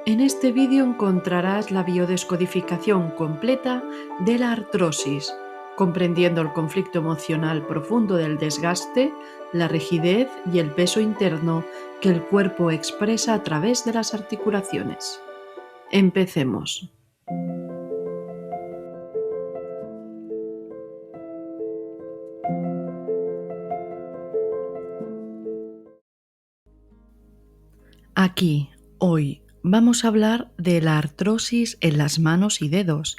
En este vídeo encontrarás la biodescodificación completa de la artrosis, comprendiendo el conflicto emocional profundo del desgaste, la rigidez y el peso interno que el cuerpo expresa a través de las articulaciones. Empecemos. Aquí, hoy, vamos a hablar de la artrosis en las manos y dedos,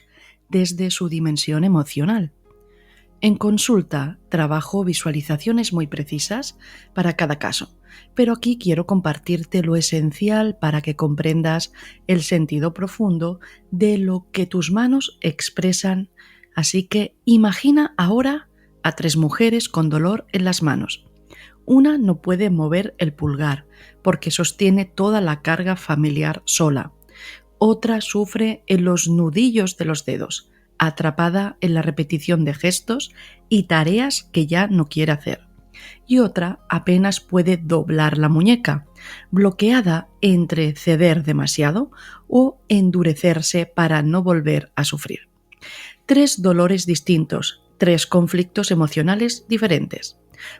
desde su dimensión emocional. En consulta trabajo visualizaciones muy precisas para cada caso, pero aquí quiero compartirte lo esencial para que comprendas el sentido profundo de lo que tus manos expresan. Así que imagina ahora a 3 mujeres con dolor en las manos. Una no puede mover el pulgar porque sostiene toda la carga familiar sola. Otra sufre en los nudillos de los dedos, atrapada en la repetición de gestos y tareas que ya no quiere hacer. Y otra apenas puede doblar la muñeca, bloqueada entre ceder demasiado o endurecerse para no volver a sufrir. 3 dolores distintos, 3 conflictos emocionales diferentes.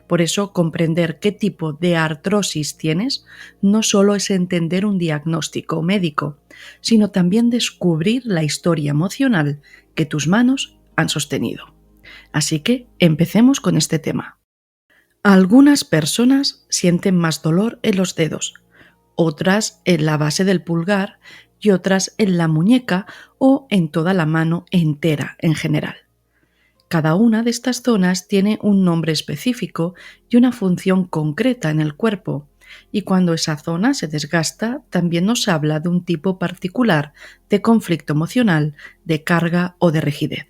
Por eso, comprender qué tipo de artrosis tienes no solo es entender un diagnóstico médico, sino también descubrir la historia emocional que tus manos han sostenido. Así que empecemos con este tema. Algunas personas sienten más dolor en los dedos, otras en la base del pulgar y otras en la muñeca o en toda la mano entera en general. Cada una de estas zonas tiene un nombre específico y una función concreta en el cuerpo, y cuando esa zona se desgasta también nos habla de un tipo particular de conflicto emocional, de carga o de rigidez.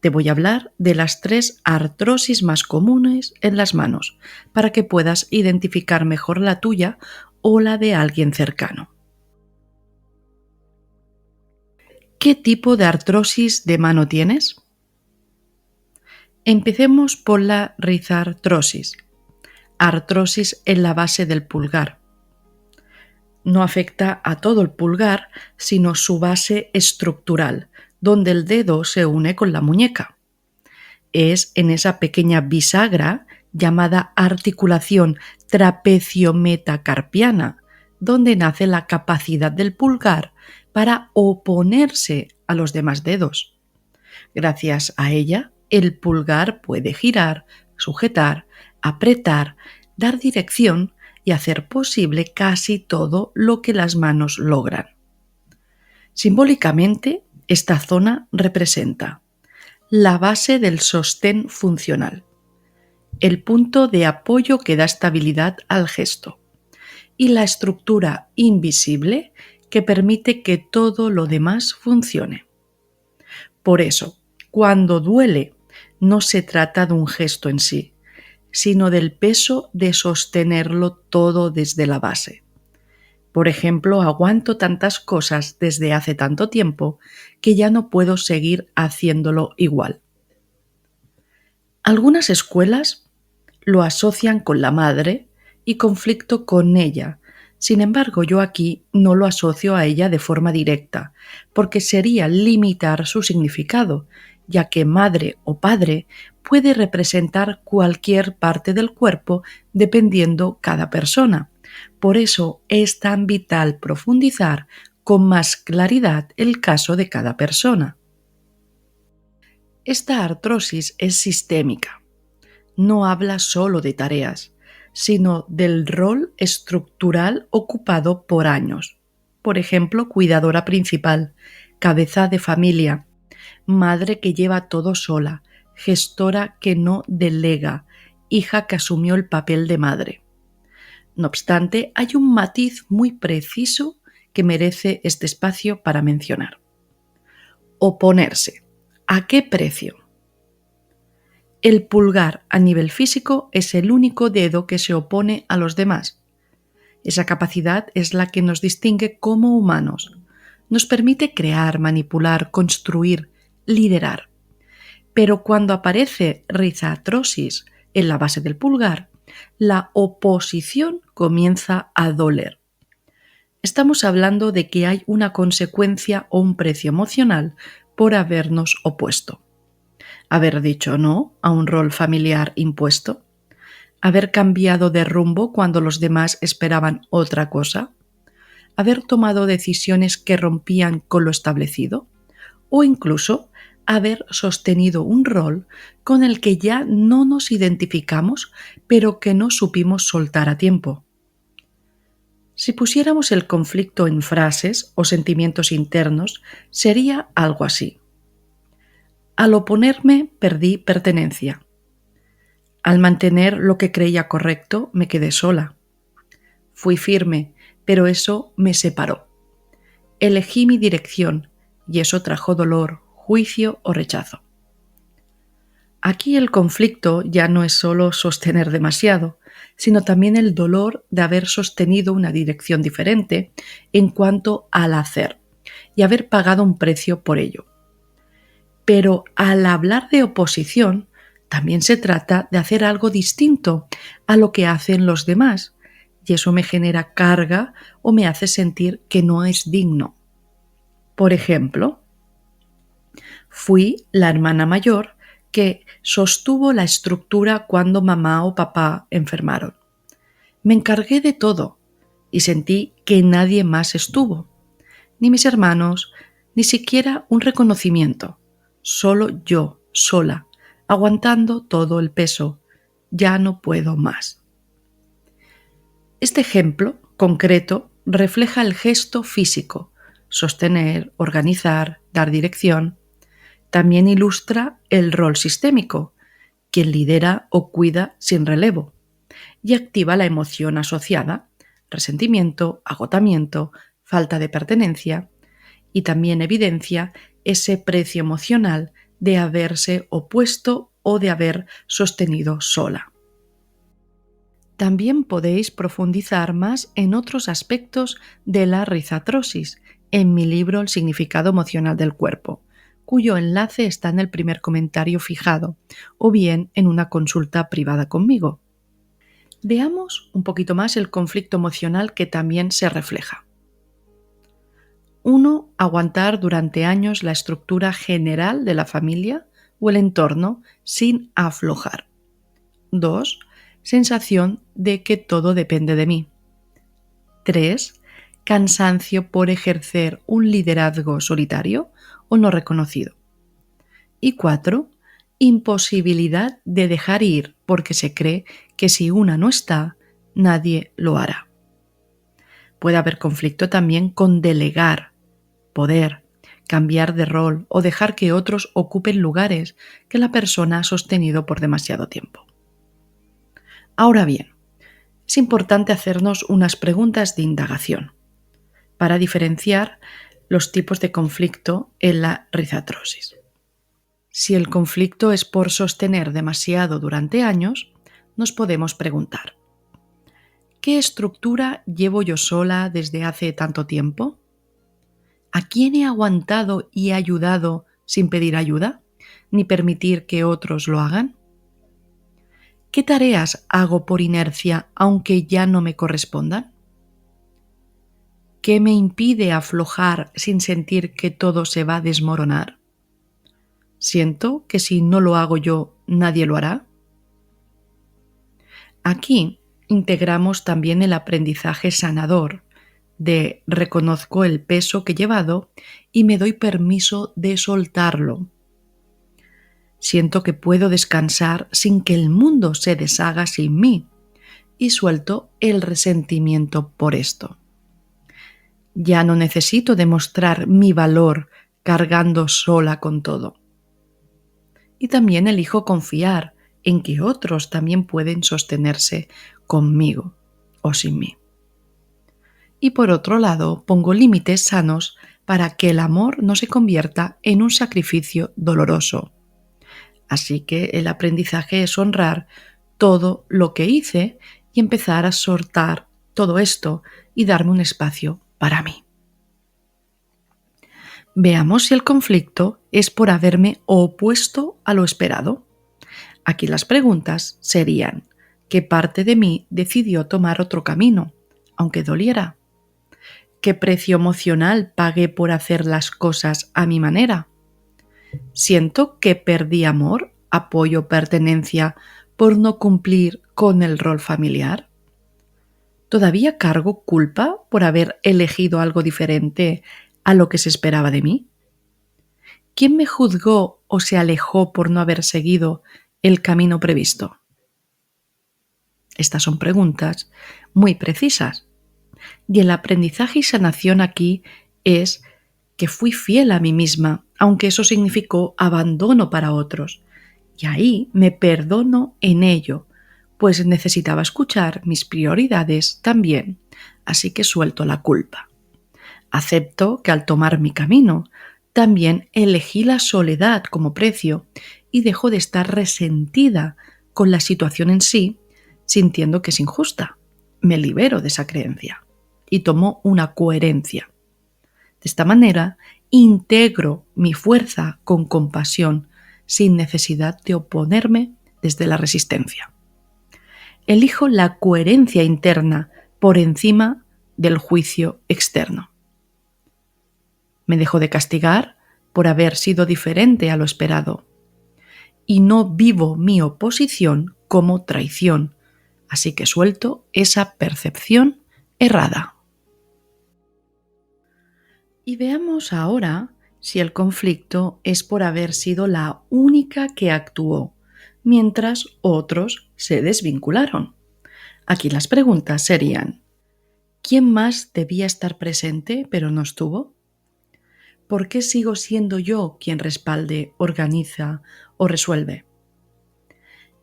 Te voy a hablar de las 3 artrosis más comunes en las manos, para que puedas identificar mejor la tuya o la de alguien cercano. ¿Qué tipo de artrosis de mano tienes? Empecemos por la rizartrosis, artrosis en la base del pulgar. No afecta a todo el pulgar, sino su base estructural, donde el dedo se une con la muñeca. Es en esa pequeña bisagra llamada articulación trapecio-metacarpiana, donde nace la capacidad del pulgar para oponerse a los demás dedos. Gracias a ella, el pulgar puede girar, sujetar, apretar, dar dirección y hacer posible casi todo lo que las manos logran. Simbólicamente, esta zona representa la base del sostén funcional, el punto de apoyo que da estabilidad al gesto y la estructura invisible que permite que todo lo demás funcione. Por eso, cuando duele, no se trata de un gesto en sí, sino del peso de sostenerlo todo desde la base. Por ejemplo, aguanto tantas cosas desde hace tanto tiempo que ya no puedo seguir haciéndolo igual. Algunas escuelas lo asocian con la madre y conflicto con ella. Sin embargo, yo aquí no lo asocio a ella de forma directa, porque sería limitar su significado, ya que madre o padre puede representar cualquier parte del cuerpo dependiendo cada persona. Por eso es tan vital profundizar con más claridad el caso de cada persona. Esta artrosis es sistémica. No habla solo de tareas, sino del rol estructural ocupado por años. Por ejemplo, cuidadora principal, cabeza de familia, madre que lleva todo sola, gestora que no delega, hija que asumió el papel de madre. No obstante, hay un matiz muy preciso que merece este espacio para mencionar. Oponerse. ¿A qué precio? El pulgar a nivel físico es el único dedo que se opone a los demás. Esa capacidad es la que nos distingue como humanos. Nos permite crear, manipular, construir, liderar. Pero cuando aparece rizartrosis en la base del pulgar, la oposición comienza a doler. Estamos hablando de que hay una consecuencia o un precio emocional por habernos opuesto. Haber dicho no a un rol familiar impuesto, haber cambiado de rumbo cuando los demás esperaban otra cosa, haber tomado decisiones que rompían con lo establecido, o incluso haber sostenido un rol con el que ya no nos identificamos, pero que no supimos soltar a tiempo. Si pusiéramos el conflicto en frases o sentimientos internos, sería algo así. Al oponerme, perdí pertenencia. Al mantener lo que creía correcto, me quedé sola. Fui firme, pero eso me separó. Elegí mi dirección y eso trajo dolor, juicio o rechazo. Aquí el conflicto ya no es solo sostener demasiado, sino también el dolor de haber sostenido una dirección diferente en cuanto al hacer y haber pagado un precio por ello. Pero al hablar de oposición, también se trata de hacer algo distinto a lo que hacen los demás, y eso me genera carga o me hace sentir que no es digno. Por ejemplo, fui la hermana mayor que sostuvo la estructura cuando mamá o papá enfermaron. Me encargué de todo y sentí que nadie más estuvo, ni mis hermanos, ni siquiera un reconocimiento, solo yo, sola, aguantando todo el peso. Ya no puedo más. Este ejemplo concreto refleja el gesto físico, sostener, organizar, dar dirección. También ilustra el rol sistémico, quien lidera o cuida sin relevo, y activa la emoción asociada, resentimiento, agotamiento, falta de pertenencia, y también evidencia ese precio emocional de haberse opuesto o de haber sostenido sola. También podéis profundizar más en otros aspectos de la rizatrosis en mi libro El significado emocional del cuerpo, cuyo enlace está en el primer comentario fijado, o bien en una consulta privada conmigo. Veamos un poquito más el conflicto emocional que también se refleja. 1. Aguantar durante años la estructura general de la familia o el entorno sin aflojar. 2. Sensación de que todo depende de mí. 3. Cansancio por ejercer un liderazgo solitario o no reconocido. Y 4. Imposibilidad de dejar ir porque se cree que si una no está, nadie lo hará. Puede haber conflicto también con delegar, poder, cambiar de rol o dejar que otros ocupen lugares que la persona ha sostenido por demasiado tiempo. Ahora bien, es importante hacernos unas preguntas de indagación para diferenciar los tipos de conflicto en la rizatrosis. Si el conflicto es por sostener demasiado durante años, nos podemos preguntar: ¿qué estructura llevo yo sola desde hace tanto tiempo? ¿A quién he aguantado y ayudado sin pedir ayuda, ni permitir que otros lo hagan? ¿Qué tareas hago por inercia aunque ya no me correspondan? ¿Qué me impide aflojar sin sentir que todo se va a desmoronar? ¿Siento que si no lo hago yo, nadie lo hará? Aquí integramos también el aprendizaje sanador de reconozco el peso que he llevado y me doy permiso de soltarlo. Siento que puedo descansar sin que el mundo se deshaga sin mí y suelto el resentimiento por esto. Ya no necesito demostrar mi valor cargando sola con todo. Y también elijo confiar en que otros también pueden sostenerse conmigo o sin mí. Y por otro lado, pongo límites sanos para que el amor no se convierta en un sacrificio doloroso. Así que el aprendizaje es honrar todo lo que hice y empezar a soltar todo esto y darme un espacio para mí. Veamos si el conflicto es por haberme opuesto a lo esperado. Aquí las preguntas serían: ¿qué parte de mí decidió tomar otro camino, aunque doliera? qué precio emocional pagué por hacer las cosas a mi manera. Siento que perdí amor, apoyo, pertenencia por no cumplir con el rol familiar. ¿Todavía cargo culpa por haber elegido algo diferente a lo que se esperaba de mí? ¿Quién me juzgó o se alejó por no haber seguido el camino previsto? Estas son preguntas muy precisas. Y el aprendizaje y sanación aquí es que fui fiel a mí misma, aunque eso significó abandono para otros. Y ahí me perdono en ello, pues necesitaba escuchar mis prioridades también, así que suelto la culpa. Acepto que al tomar mi camino, también elegí la soledad como precio y dejo de estar resentida con la situación en sí, sintiendo que es injusta. Me libero de esa creencia y tomo una coherencia. De esta manera, integro mi fuerza con compasión, sin necesidad de oponerme desde la resistencia. Elijo la coherencia interna por encima del juicio externo. Me dejo de castigar por haber sido diferente a lo esperado y no vivo mi oposición como traición, así que suelto esa percepción errada. Y veamos ahora si el conflicto es por haber sido la única que actuó, mientras otros se desvincularon. Aquí las preguntas serían: ¿quién más debía estar presente pero no estuvo? ¿Por qué sigo siendo yo quien respalde, organiza o resuelve?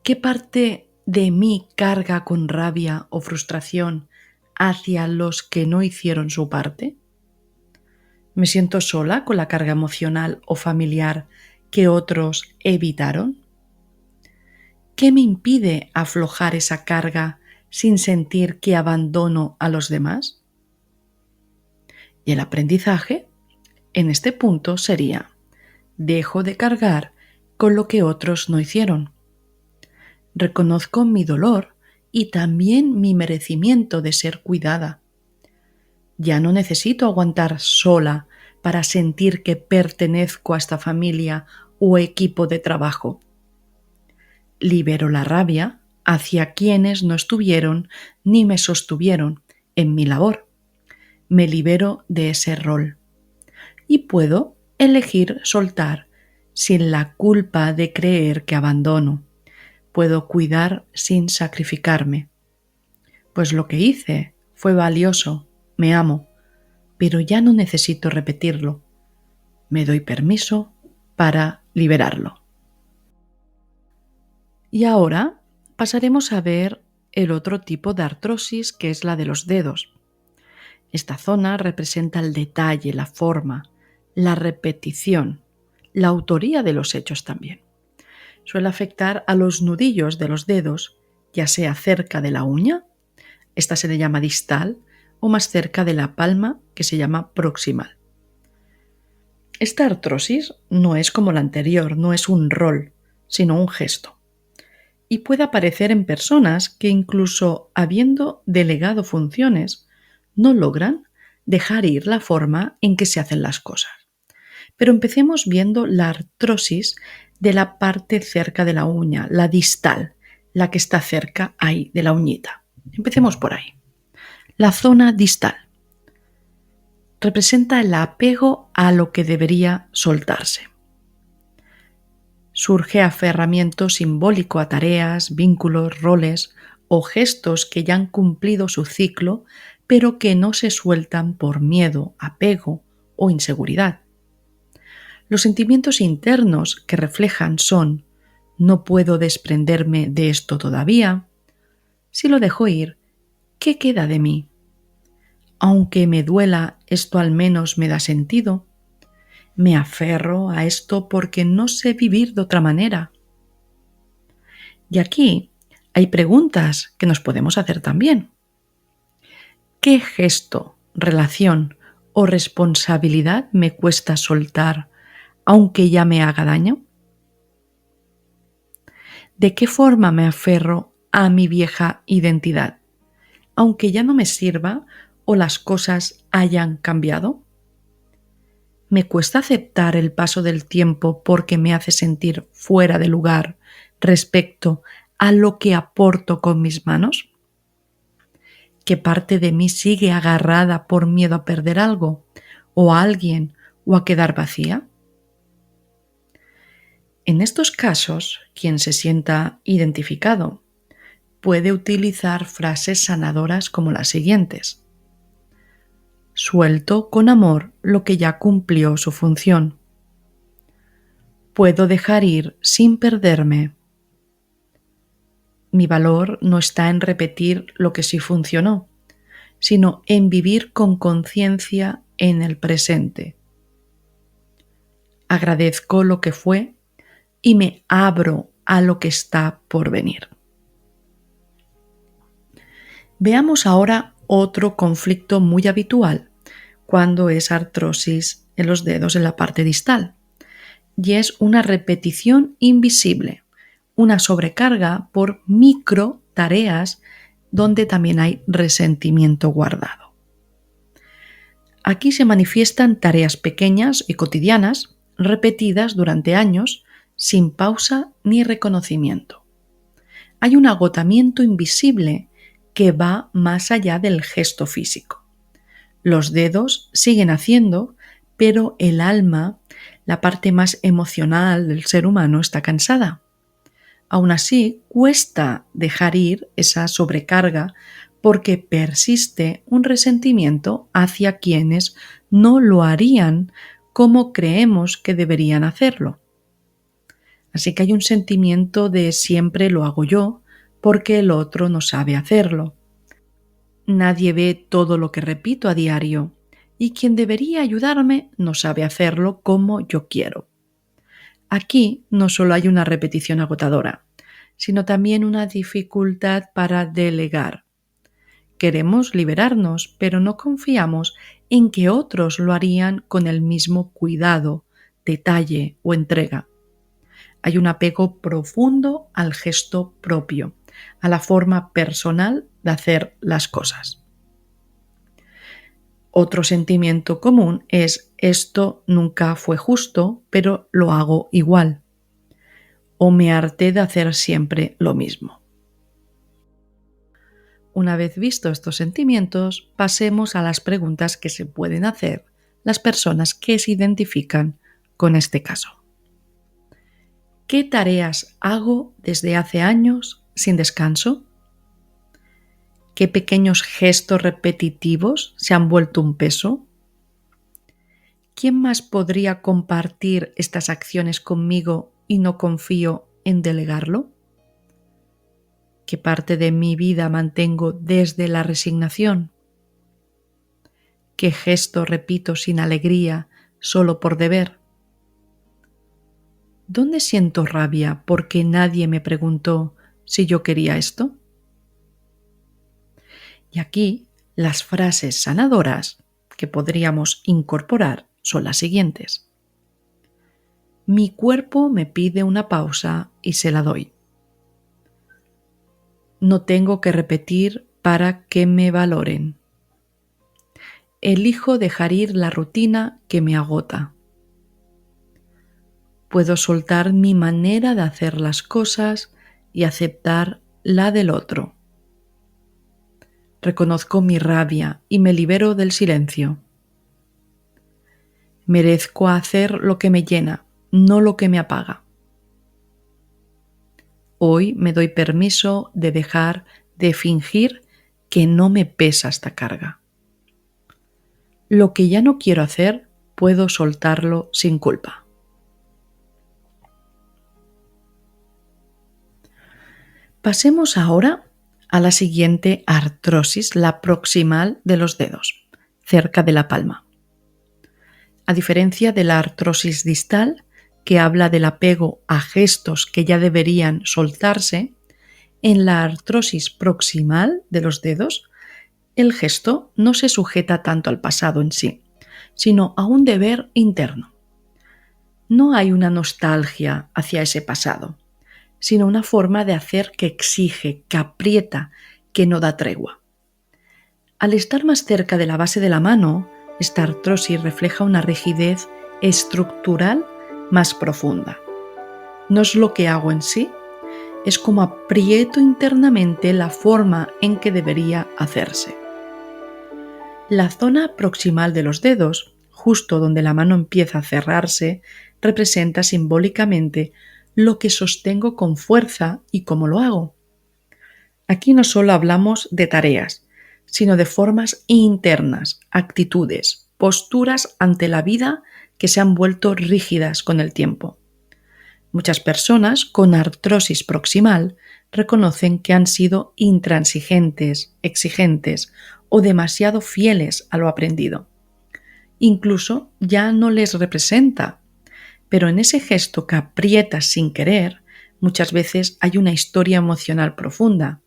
¿Qué parte de mí carga con rabia o frustración hacia los que no hicieron su parte? ¿Me siento sola con la carga emocional o familiar que otros evitaron? ¿Qué me impide aflojar esa carga sin sentir que abandono a los demás? Y el aprendizaje en este punto sería: dejo de cargar con lo que otros no hicieron. Reconozco mi dolor y también mi merecimiento de ser cuidada. Ya no necesito aguantar sola para sentir que pertenezco a esta familia o equipo de trabajo. Libero la rabia hacia quienes no estuvieron ni me sostuvieron en mi labor. Me libero de ese rol. Y puedo elegir soltar sin la culpa de creer que abandono. Puedo cuidar sin sacrificarme. Pues lo que hice fue valioso, me amo, pero ya no necesito repetirlo. Me doy permiso para liberarlo. Y ahora pasaremos a ver el otro tipo de artrosis, que es la de los dedos. Esta zona representa el detalle, la forma, la repetición, la autoría de los hechos también. Suele afectar a los nudillos de los dedos, ya sea cerca de la uña, esta se le llama distal, o más cerca de la palma, que se llama proximal. Esta artrosis no es como la anterior, no es un rol, sino un gesto. Y puede aparecer en personas que, incluso habiendo delegado funciones, no logran dejar ir la forma en que se hacen las cosas. Pero empecemos viendo la artrosis de la parte cerca de la uña, la distal, la que está cerca ahí de la uñita. Empecemos por ahí. La zona distal representa el apego a lo que debería soltarse. Surge aferramiento simbólico a tareas, vínculos, roles o gestos que ya han cumplido su ciclo, pero que no se sueltan por miedo, apego o inseguridad. Los sentimientos internos que reflejan son: no puedo desprenderme de esto todavía. Si lo dejo ir, ¿qué queda de mí? Aunque me duela, esto al menos me da sentido. Me aferro a esto porque no sé vivir de otra manera. Y aquí hay preguntas que nos podemos hacer también. ¿Qué gesto, relación o responsabilidad me cuesta soltar, aunque ya me haga daño? ¿De qué forma me aferro a mi vieja identidad, aunque ya no me sirva o las cosas hayan cambiado? ¿Me cuesta aceptar el paso del tiempo porque me hace sentir fuera de lugar respecto a lo que aporto con mis manos? ¿Qué parte de mí sigue agarrada por miedo a perder algo, o a alguien, o a quedar vacía? En estos casos, quien se sienta identificado puede utilizar frases sanadoras como las siguientes. Suelto con amor lo que ya cumplió su función. Puedo dejar ir sin perderme. Mi valor no está en repetir lo que sí funcionó, sino en vivir con conciencia en el presente. Agradezco lo que fue y me abro a lo que está por venir. Veamos ahora otro conflicto muy habitual cuando es artrosis en los dedos en la parte distal, y es una repetición invisible, una sobrecarga por micro tareas donde también hay resentimiento guardado. Aquí se manifiestan tareas pequeñas y cotidianas repetidas durante años sin pausa ni reconocimiento. Hay un agotamiento invisible que va más allá del gesto físico. Los dedos siguen haciendo, pero el alma, la parte más emocional del ser humano, está cansada. Aún así, cuesta dejar ir esa sobrecarga porque persiste un resentimiento hacia quienes no lo harían como creemos que deberían hacerlo. Así que hay un sentimiento de siempre lo hago yo porque el otro no sabe hacerlo. Nadie ve todo lo que repito a diario y quien debería ayudarme no sabe hacerlo como yo quiero. Aquí no solo hay una repetición agotadora, sino también una dificultad para delegar. Queremos liberarnos, pero no confiamos en que otros lo harían con el mismo cuidado, detalle o entrega. Hay un apego profundo al gesto propio, a la forma personal de hacer las cosas. Otro sentimiento común es esto nunca fue justo, pero lo hago igual. O me harté de hacer siempre lo mismo. Una vez vistos estos sentimientos, pasemos a las preguntas que se pueden hacer las personas que se identifican con este caso. ¿Qué tareas hago desde hace años sin descanso? ¿Qué pequeños gestos repetitivos se han vuelto un peso? ¿Quién más podría compartir estas acciones conmigo y no confío en delegarlo? ¿Qué parte de mi vida mantengo desde la resignación? ¿Qué gesto repito sin alegría solo por deber? ¿Dónde siento rabia porque nadie me preguntó si yo quería esto? Y aquí las frases sanadoras que podríamos incorporar son las siguientes. Mi cuerpo me pide una pausa y se la doy. No tengo que repetir para que me valoren. Elijo dejar ir la rutina que me agota. Puedo soltar mi manera de hacer las cosas y aceptar la del otro. Reconozco mi rabia y me libero del silencio. Merezco hacer lo que me llena, no lo que me apaga. Hoy me doy permiso de dejar de fingir que no me pesa esta carga. Lo que ya no quiero hacer, puedo soltarlo sin culpa. Pasemos ahora a la siguiente artrosis, la proximal de los dedos, cerca de la palma. A diferencia de la artrosis distal, que habla del apego a gestos que ya deberían soltarse, en la artrosis proximal de los dedos, el gesto no se sujeta tanto al pasado en sí, sino a un deber interno. No hay una nostalgia hacia ese pasado, sino una forma de hacer que exige, que aprieta, que no da tregua. Al estar más cerca de la base de la mano, esta artrosis refleja una rigidez estructural más profunda. No es lo que hago en sí, es como aprieto internamente la forma en que debería hacerse. La zona proximal de los dedos, justo donde la mano empieza a cerrarse, representa simbólicamente lo que sostengo con fuerza y cómo lo hago. Aquí no solo hablamos de tareas, sino de formas internas, actitudes, posturas ante la vida que se han vuelto rígidas con el tiempo. Muchas personas con artrosis proximal reconocen que han sido intransigentes, exigentes o demasiado fieles a lo aprendido. Incluso ya no les representa, pero en ese gesto que aprietas sin querer, muchas veces hay una historia emocional profunda,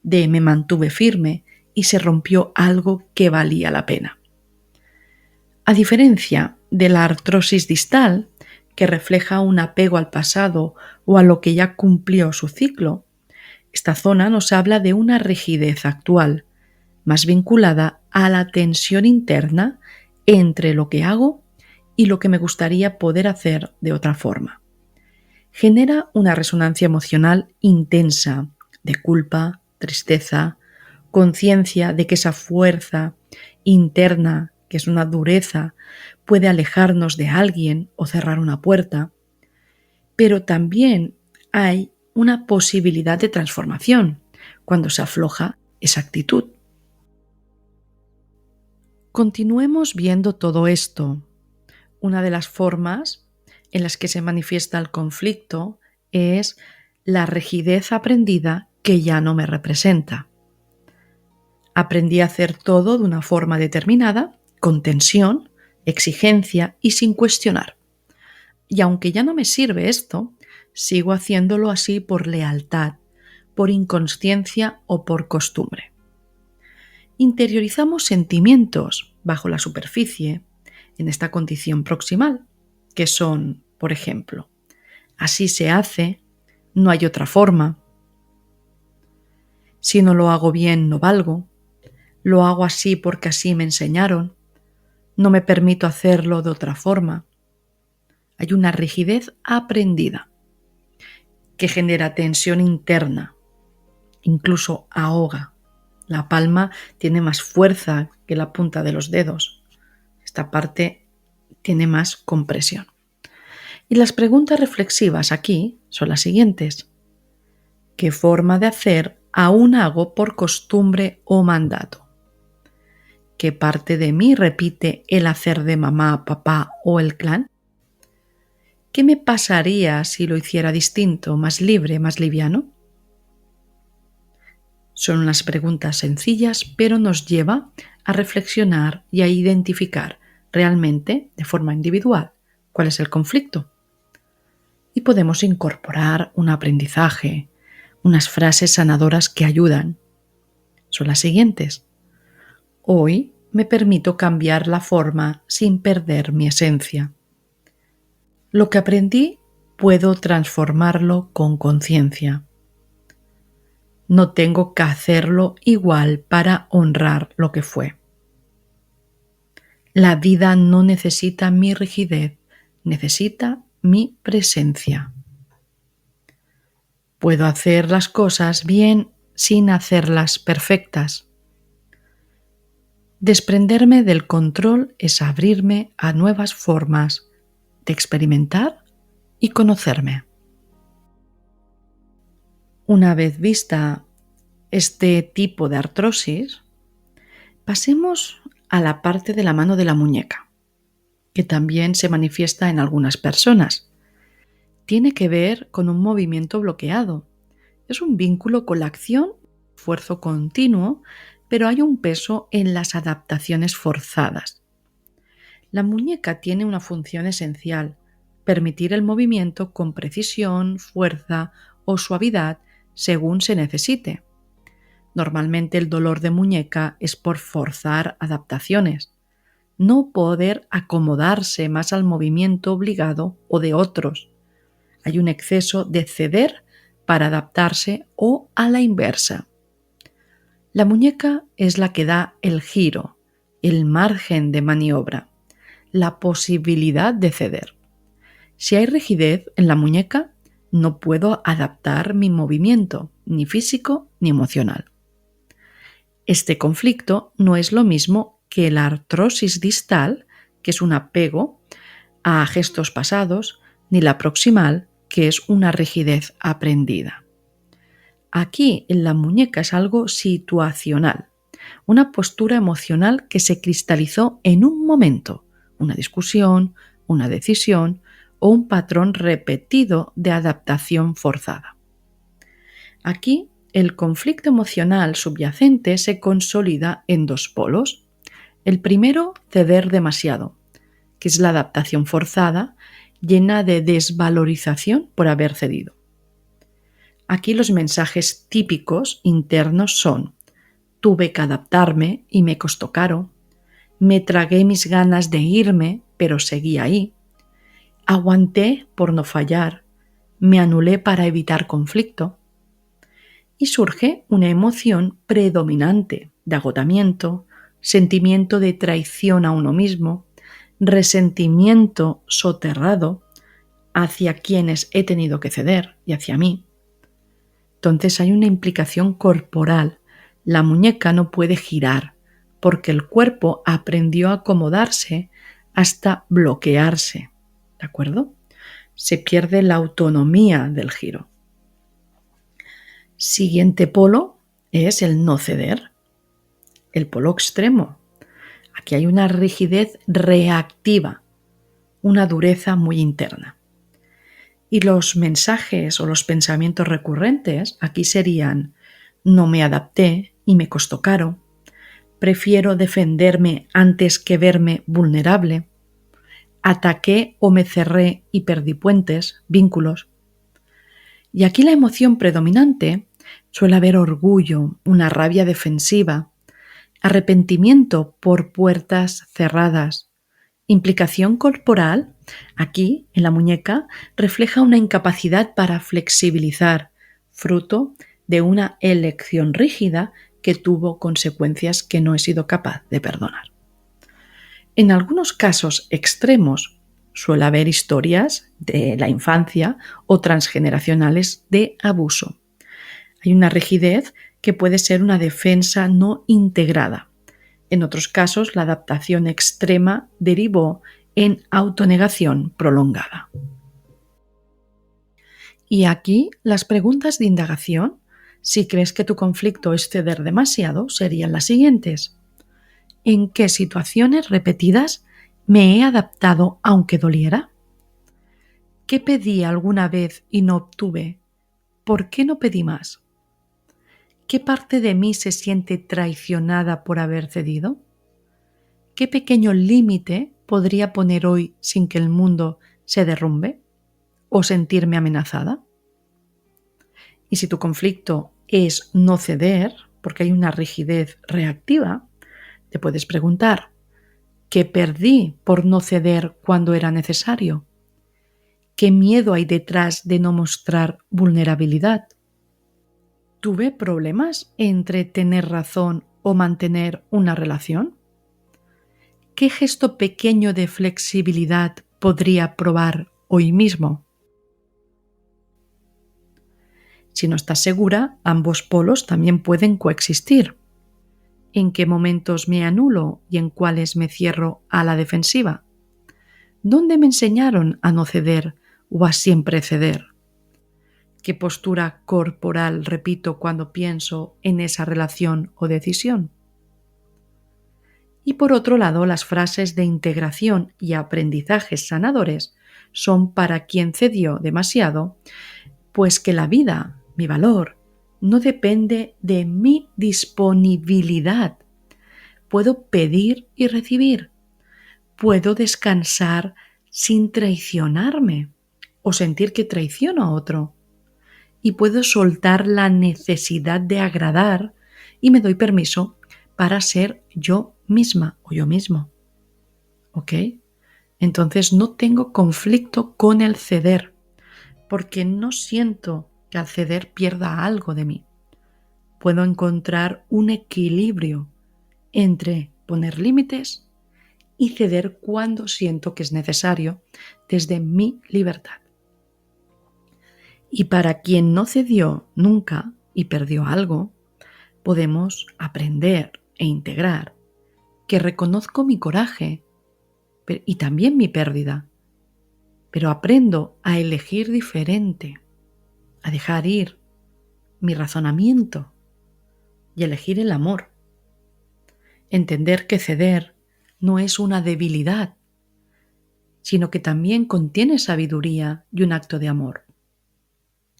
de me mantuve firme y se rompió algo que valía la pena. A diferencia de la artrosis distal, que refleja un apego al pasado o a lo que ya cumplió su ciclo, esta zona nos habla de una rigidez actual, más vinculada a la tensión interna entre lo que hago y lo que me gustaría poder hacer de otra forma. Genera una resonancia emocional intensa de culpa, tristeza, conciencia de que esa fuerza interna, que es una dureza, puede alejarnos de alguien o cerrar una puerta, pero también hay una posibilidad de transformación cuando se afloja esa actitud. Continuemos viendo todo esto. Una de las formas en las que se manifiesta el conflicto es la rigidez aprendida que ya no me representa. Aprendí a hacer todo de una forma determinada, con tensión, exigencia y sin cuestionar. Y aunque ya no me sirve esto, sigo haciéndolo así por lealtad, por inconsciencia o por costumbre. Interiorizamos sentimientos bajo la superficie en esta condición proximal, que son, por ejemplo, así se hace, no hay otra forma, si no lo hago bien no valgo, lo hago así porque así me enseñaron, no me permito hacerlo de otra forma. Hay una rigidez aprendida que genera tensión interna, incluso ahoga. La palma tiene más fuerza que la punta de los dedos. Esta parte tiene más compresión. Y las preguntas reflexivas aquí son las siguientes. ¿Qué forma de hacer aún hago por costumbre o mandato? ¿Qué parte de mí repite el hacer de mamá, papá o el clan? ¿Qué me pasaría si lo hiciera distinto, más libre, más liviano? Son unas preguntas sencillas, pero nos lleva a reflexionar y a identificar realmente, de forma individual, cuál es el conflicto. Y podemos incorporar un aprendizaje, unas frases sanadoras que ayudan. Son las siguientes. Hoy me permito cambiar la forma sin perder mi esencia. Lo que aprendí puedo transformarlo con conciencia. No tengo que hacerlo igual para honrar lo que fue. La vida no necesita mi rigidez, necesita mi presencia. Puedo hacer las cosas bien sin hacerlas perfectas. Desprenderme del control es abrirme a nuevas formas de experimentar y conocerme. Una vez vista este tipo de artrosis, pasemos a la parte de la mano de la muñeca, que también se manifiesta en algunas personas. Tiene que ver con un movimiento bloqueado. Es un vínculo con la acción, esfuerzo continuo, pero hay un peso en las adaptaciones forzadas. La muñeca tiene una función esencial, permitir el movimiento con precisión, fuerza o suavidad según se necesite. Normalmente el dolor de muñeca es por forzar adaptaciones, no poder acomodarse más al movimiento obligado o de otros. Hay un exceso de ceder para adaptarse o a la inversa. La muñeca es la que da el giro, el margen de maniobra, la posibilidad de ceder. Si hay rigidez en la muñeca, no puedo adaptar mi movimiento, ni físico ni emocional. Este conflicto no es lo mismo que la artrosis distal, que es un apego a gestos pasados, ni la proximal, que es una rigidez aprendida. Aquí en la muñeca es algo situacional, una postura emocional que se cristalizó en un momento, una discusión, una decisión o un patrón repetido de adaptación forzada. Aquí el conflicto emocional subyacente se consolida en dos polos. El primero, ceder demasiado, que es la adaptación forzada, llena de desvalorización por haber cedido. Aquí los mensajes típicos internos son: tuve que adaptarme y me costó caro, me tragué mis ganas de irme, pero seguí ahí, aguanté por no fallar, me anulé para evitar conflicto. Y surge una emoción predominante de agotamiento, sentimiento de traición a uno mismo, resentimiento soterrado hacia quienes he tenido que ceder y hacia mí. Entonces hay una implicación corporal. La muñeca no puede girar porque el cuerpo aprendió a acomodarse hasta bloquearse. ¿De acuerdo? Se pierde la autonomía del giro. Siguiente polo es el no ceder, el polo extremo. Aquí hay una rigidez reactiva, una dureza muy interna. Y los mensajes o los pensamientos recurrentes aquí serían: no me adapté y me costó caro, prefiero defenderme antes que verme vulnerable, ataqué o me cerré y perdí puentes, vínculos. Y aquí la emoción predominante suele haber orgullo, una rabia defensiva, arrepentimiento por puertas cerradas. Implicación corporal, aquí en la muñeca, refleja una incapacidad para flexibilizar, fruto de una elección rígida que tuvo consecuencias que no he sido capaz de perdonar. En algunos casos extremos suele haber historias de la infancia o transgeneracionales de abuso. Hay una rigidez que puede ser una defensa no integrada. En otros casos, la adaptación extrema derivó en autonegación prolongada. Y aquí las preguntas de indagación, si crees que tu conflicto es ceder demasiado, serían las siguientes. ¿En qué situaciones repetidas me he adaptado aunque doliera? ¿Qué pedí alguna vez y no obtuve? ¿Por qué no pedí más? ¿Qué parte de mí se siente traicionada por haber cedido? ¿Qué pequeño límite podría poner hoy sin que el mundo se derrumbe o sentirme amenazada? Y si tu conflicto es no ceder, porque hay una rigidez reactiva, te puedes preguntar: ¿qué perdí por no ceder cuando era necesario? ¿Qué miedo hay detrás de no mostrar vulnerabilidad? ¿Tuve problemas entre tener razón o mantener una relación? ¿Qué gesto pequeño de flexibilidad podría probar hoy mismo? Si no estás segura, ambos polos también pueden coexistir. ¿En qué momentos me anulo y en cuáles me cierro a la defensiva? ¿Dónde me enseñaron a no ceder o a siempre ceder? ¿Qué postura corporal repito cuando pienso en esa relación o decisión? Y por otro lado, las frases de integración y aprendizajes sanadores son para quien cedió demasiado, pues que la vida, mi valor, no depende de mi disponibilidad. Puedo pedir y recibir. Puedo descansar sin traicionarme o sentir que traiciono a otro. Y puedo soltar la necesidad de agradar y me doy permiso para ser yo misma o yo mismo. ¿Ok? Entonces no tengo conflicto con el ceder, porque no siento que al ceder pierda algo de mí. puedo encontrar un equilibrio entre poner límites y ceder cuando siento que es necesario desde mi libertad. Y para quien no cedió nunca y perdió algo, podemos aprender e integrar que reconozco mi coraje y también mi pérdida, pero aprendo a elegir diferente, a dejar ir mi razonamiento y elegir el amor. Entender que ceder no es una debilidad, sino que también contiene sabiduría y un acto de amor,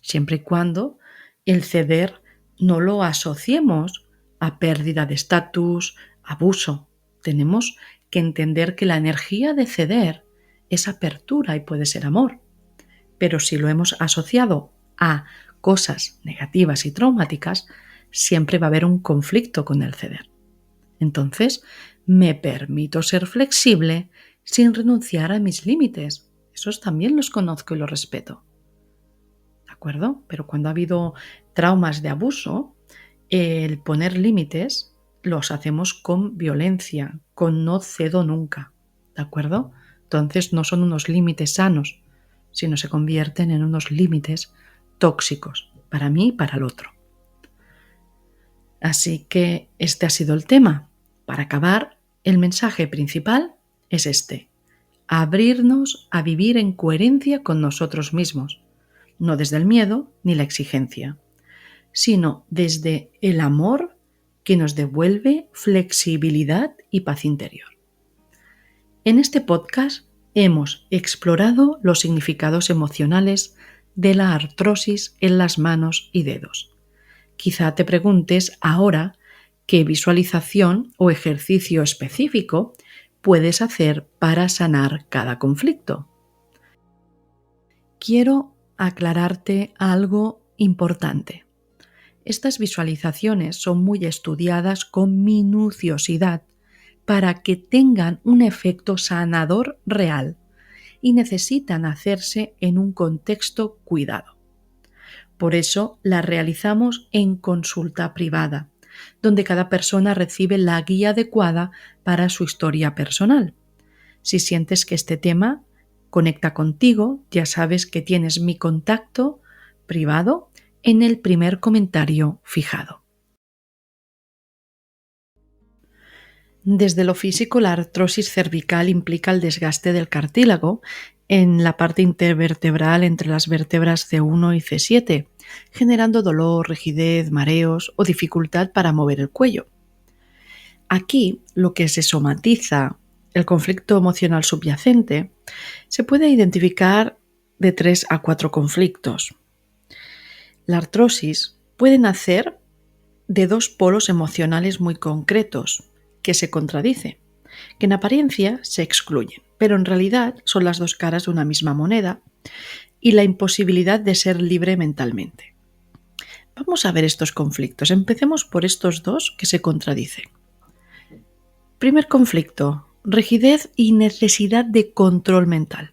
siempre y cuando el ceder no lo asociemos a pérdida de estatus, abuso. Tenemos que entender que la energía de ceder es apertura y puede ser amor, pero si lo hemos asociado a cosas negativas y traumáticas, siempre va a haber un conflicto con el ceder. Entonces, me permito ser flexible sin renunciar a mis límites. Esos también los conozco y los respeto. ¿De acuerdo? Pero cuando ha habido traumas de abuso, el poner límites los hacemos con violencia, con no cedo nunca. ¿De acuerdo? Entonces no son unos límites sanos, sino se convierten en unos límites tóxicos para mí y para el otro. Así que este ha sido el tema. Para acabar, el mensaje principal es este: abrirnos a vivir en coherencia con nosotros mismos, no desde el miedo ni la exigencia, sino desde el amor que nos devuelve flexibilidad y paz interior. En este podcast hemos explorado los significados emocionales de la artrosis en las manos y dedos. Quizá te preguntes ahora qué visualización o ejercicio específico puedes hacer para sanar cada conflicto. Quiero aclararte algo importante. Estas visualizaciones son muy estudiadas con minuciosidad para que tengan un efecto sanador real y necesitan hacerse en un contexto cuidado. Por eso las realizamos en consulta privada, donde cada persona recibe la guía adecuada para su historia personal. Si sientes que este tema conecta contigo, ya sabes que tienes mi contacto privado en el primer comentario fijado. Desde lo físico, la artrosis cervical implica el desgaste del cartílago en la parte intervertebral entre las vértebras C1 y C7, generando dolor, rigidez, mareos o dificultad para mover el cuello. Aquí, lo que se somatiza, el conflicto emocional subyacente, se puede identificar de 3 a 4 conflictos. La artrosis puede nacer de 2 polos emocionales muy concretos que se contradicen, que en apariencia se excluyen, pero en realidad son las 2 caras de una misma moneda y la imposibilidad de ser libre mentalmente. Vamos a ver estos conflictos. Empecemos por estos 2 que se contradicen. Primer conflicto: rigidez y necesidad de control mental.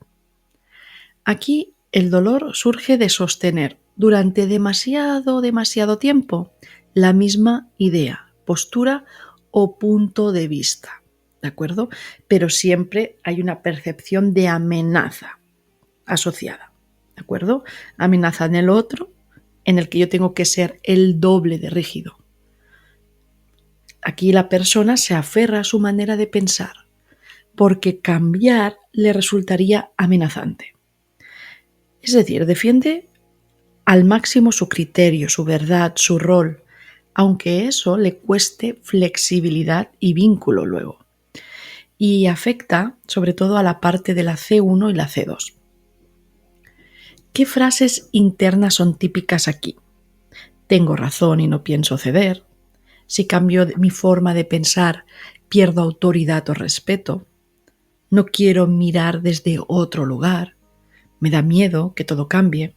Aquí el dolor surge de sostener durante demasiado tiempo la misma idea, postura o punto de vista, ¿de acuerdo? Pero siempre hay una percepción de amenaza asociada, ¿de acuerdo? Amenaza en el otro, en el que yo tengo que ser el doble de rígido. Aquí la persona se aferra a su manera de pensar, porque cambiar le resultaría amenazante. Es decir, defiende al máximo su criterio, su verdad, su rol, aunque eso le cueste flexibilidad y vínculo luego. Y afecta sobre todo a la parte de la C1 y la C2. ¿Qué frases internas son típicas aquí? Tengo razón y no pienso ceder. Si cambio mi forma de pensar, pierdo autoridad o respeto. No quiero mirar desde otro lugar. Me da miedo que todo cambie.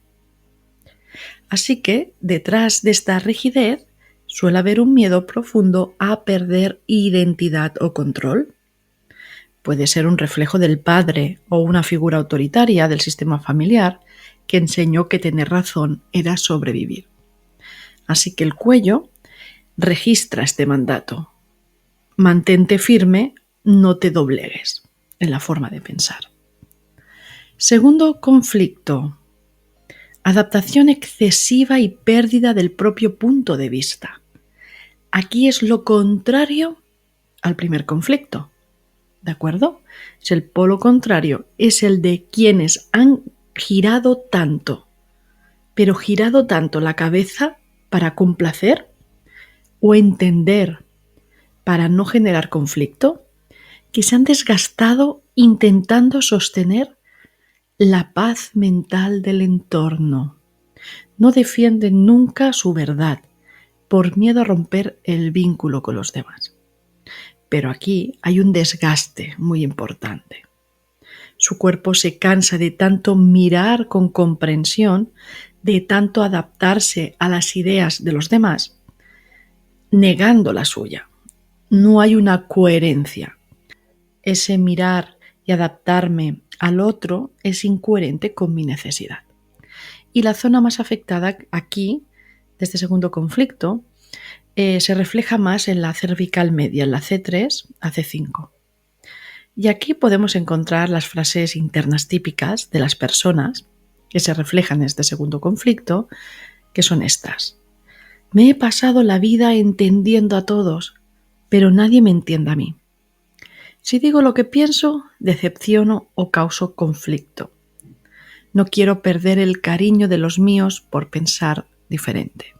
Así que, detrás de esta rigidez, suele haber un miedo profundo a perder identidad o control. Puede ser un reflejo del padre o una figura autoritaria del sistema familiar que enseñó que tener razón era sobrevivir. Así que el cuello registra este mandato. Mantente firme, no te doblegues en la forma de pensar. Segundo conflicto, adaptación excesiva y pérdida del propio punto de vista. Aquí es lo contrario al primer conflicto, ¿de acuerdo? Es el polo contrario, es el de quienes han girado tanto, pero girado tanto la cabeza para complacer o entender para no generar conflicto, que se han desgastado intentando sostener la paz mental del entorno. No defienden nunca su verdad por miedo a romper el vínculo con los demás. Pero aquí hay un desgaste muy importante. Su cuerpo se cansa de tanto mirar con comprensión, de tanto adaptarse a las ideas de los demás, negando la suya. No hay una coherencia. Ese mirar y adaptarme al otro es incoherente con mi necesidad. Y la zona más afectada aquí, de este segundo conflicto, se refleja más en la cervical media, en la C3 a C5. Y aquí podemos encontrar las frases internas típicas de las personas que se reflejan en este segundo conflicto, que son estas. Me he pasado la vida entendiendo a todos, pero nadie me entiende a mí. Si digo lo que pienso, decepciono o causo conflicto. No quiero perder el cariño de los míos por pensar diferente.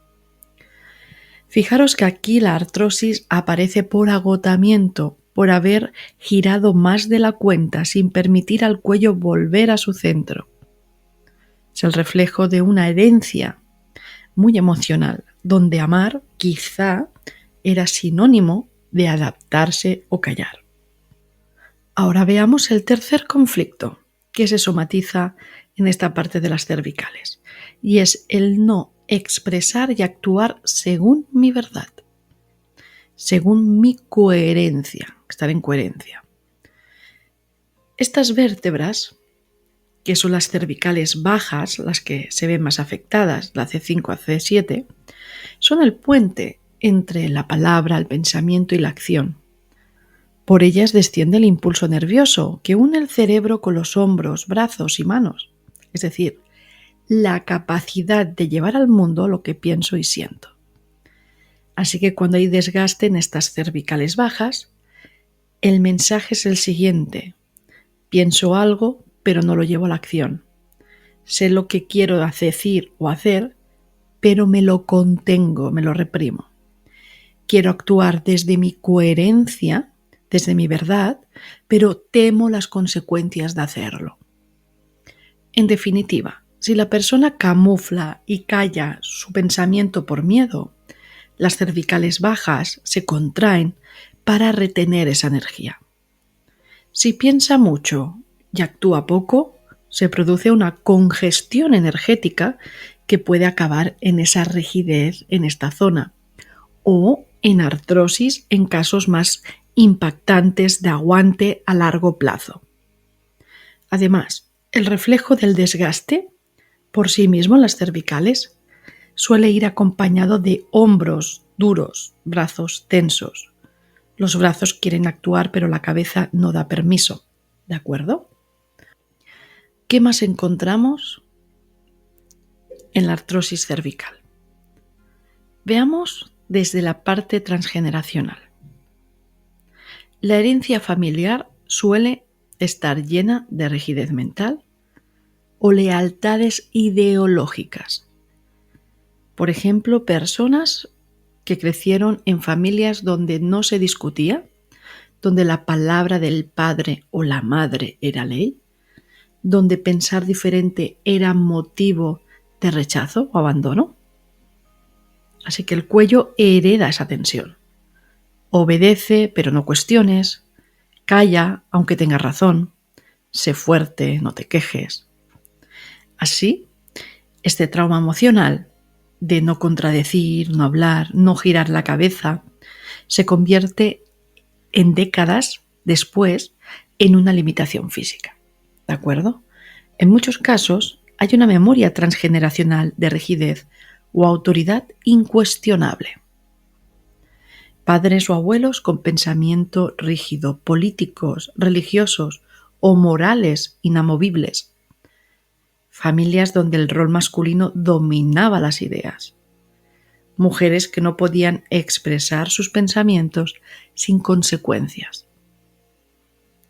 Fijaros que aquí la artrosis aparece por agotamiento, por haber girado más de la cuenta sin permitir al cuello volver a su centro. Es el reflejo de una herencia muy emocional, donde amar quizá era sinónimo de adaptarse o callar. Ahora veamos el tercer conflicto, que se somatiza en esta parte de las cervicales, y es el no expresar y actuar según mi verdad, según mi coherencia, estar en coherencia. Estas vértebras, que son las cervicales bajas, las que se ven más afectadas, la C5 a C7, son el puente entre la palabra, el pensamiento y la acción. Por ellas desciende el impulso nervioso que une el cerebro con los hombros, brazos y manos, es decir, la capacidad de llevar al mundo lo que pienso y siento. Así que cuando hay desgaste en estas cervicales bajas, el mensaje es el siguiente: pienso algo, pero no lo llevo a la acción. Sé lo que quiero decir o hacer, pero me lo contengo, me lo reprimo. Quiero actuar desde mi coherencia, desde mi verdad, pero temo las consecuencias de hacerlo. En definitiva, si la persona camufla y calla su pensamiento por miedo, las cervicales bajas se contraen para retener esa energía. Si piensa mucho y actúa poco, se produce una congestión energética que puede acabar en esa rigidez en esta zona o en artrosis en casos más impactantes de aguante a largo plazo. Además, el reflejo del desgaste por sí mismo en las cervicales suele ir acompañado de hombros duros, brazos tensos. Los brazos quieren actuar, pero la cabeza no da permiso. ¿De acuerdo? ¿Qué más encontramos en la artrosis cervical? Veamos desde la parte transgeneracional. La herencia familiar suele estar llena de rigidez mental o lealtades ideológicas. Por ejemplo, personas que crecieron en familias donde no se discutía, donde la palabra del padre o la madre era ley, donde pensar diferente era motivo de rechazo o abandono. Así que el cuello hereda esa tensión. Obedece, pero no cuestiones. Calla, aunque tengas razón. Sé fuerte, no te quejes. Así, este trauma emocional de no contradecir, no hablar, no girar la cabeza, se convierte en décadas después en una limitación física. ¿De acuerdo? En muchos casos hay una memoria transgeneracional de rigidez o autoridad incuestionable. Padres o abuelos con pensamiento rígido, políticos, religiosos o morales inamovibles. Familias donde el rol masculino dominaba las ideas. Mujeres que no podían expresar sus pensamientos sin consecuencias.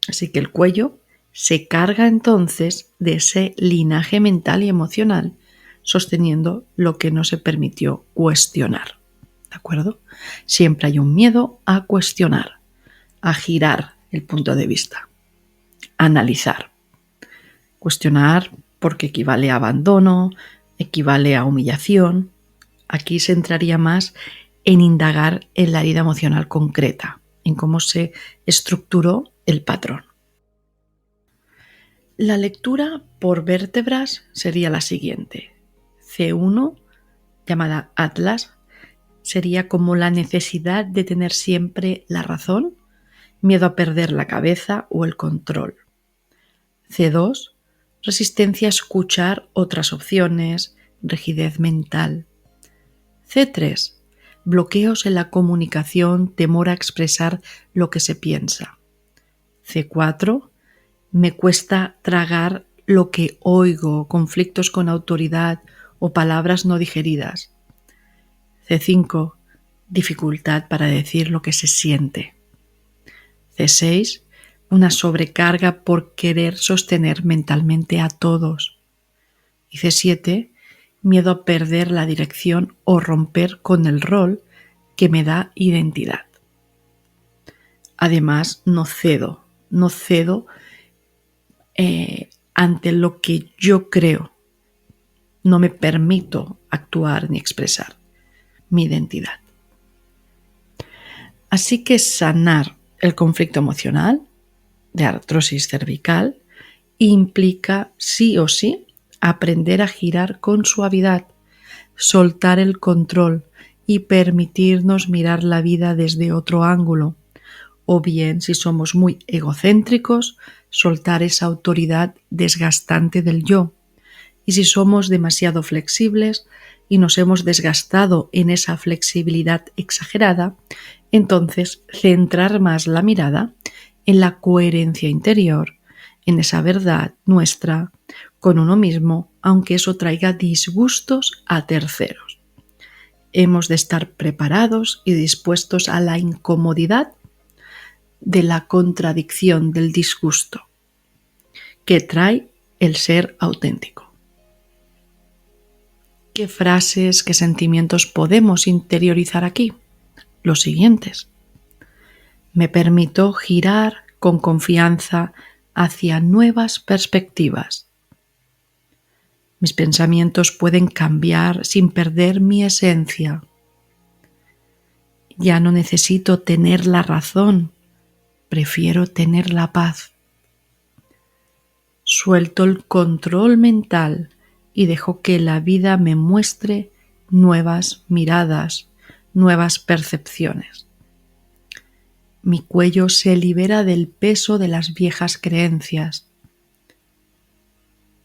Así que el cuello se carga entonces de ese linaje mental y emocional, sosteniendo lo que no se permitió cuestionar. ¿De acuerdo? Siempre hay un miedo a cuestionar, a girar el punto de vista, a analizar. Cuestionar porque equivale a abandono, equivale a humillación. Aquí se entraría más en indagar en la herida emocional concreta, en cómo se estructuró el patrón. La lectura por vértebras sería la siguiente. C1, llamada Atlas, sería como la necesidad de tener siempre la razón, miedo a perder la cabeza o el control. C2, resistencia a escuchar otras opciones, rigidez mental. C3, bloqueos en la comunicación, temor a expresar lo que se piensa. C4, me cuesta tragar lo que oigo, conflictos con autoridad o palabras no digeridas. C5, dificultad para decir lo que se siente. C6, una sobrecarga por querer sostener mentalmente a todos. Y C7, miedo a perder la dirección o romper con el rol que me da identidad. Además, no cedo ante lo que yo creo. No me permito actuar ni expresar mi identidad. Así que sanar el conflicto emocional de artrosis cervical implica sí o sí aprender a girar con suavidad, soltar el control y permitirnos mirar la vida desde otro ángulo. O bien, si somos muy egocéntricos, soltar esa autoridad desgastante del yo. Y si somos demasiado flexibles y nos hemos desgastado en esa flexibilidad exagerada, entonces centrar más la mirada en la coherencia interior, en esa verdad nuestra con uno mismo, aunque eso traiga disgustos a terceros. Hemos de estar preparados y dispuestos a la incomodidad de la contradicción del disgusto que trae el ser auténtico. ¿Qué frases, qué sentimientos podemos interiorizar aquí? Los siguientes. Me permito girar con confianza hacia nuevas perspectivas. Mis pensamientos pueden cambiar sin perder mi esencia. Ya no necesito tener la razón, prefiero tener la paz. Suelto el control mental y dejo que la vida me muestre nuevas miradas, nuevas percepciones. Mi cuello se libera del peso de las viejas creencias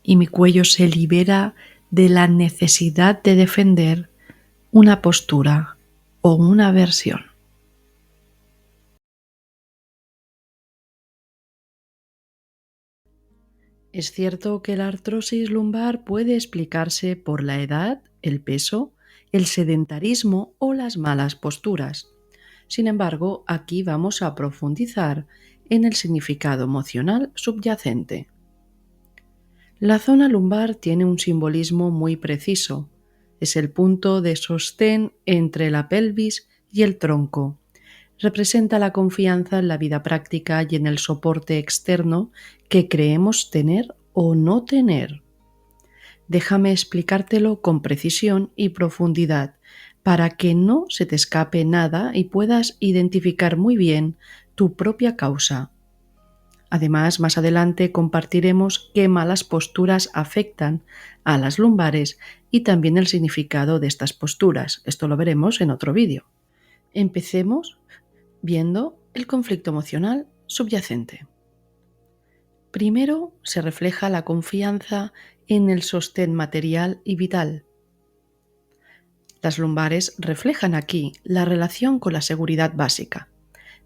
y mi cuello se libera de la necesidad de defender una postura o una versión. Es cierto que la artrosis lumbar puede explicarse por la edad, el peso, el sedentarismo o las malas posturas. Sin embargo, aquí vamos a profundizar en el significado emocional subyacente. La zona lumbar tiene un simbolismo muy preciso. Es el punto de sostén entre la pelvis y el tronco. Representa la confianza en la vida práctica y en el soporte externo que creemos tener o no tener. Déjame explicártelo con precisión y profundidad para que no se te escape nada y puedas identificar muy bien tu propia causa. Además, más adelante compartiremos qué malas posturas afectan a las lumbares y también el significado de estas posturas. Esto lo veremos en otro vídeo. Empecemos viendo el conflicto emocional subyacente. Primero se refleja la confianza en el sostén material y vital. Las lumbares reflejan aquí la relación con la seguridad básica: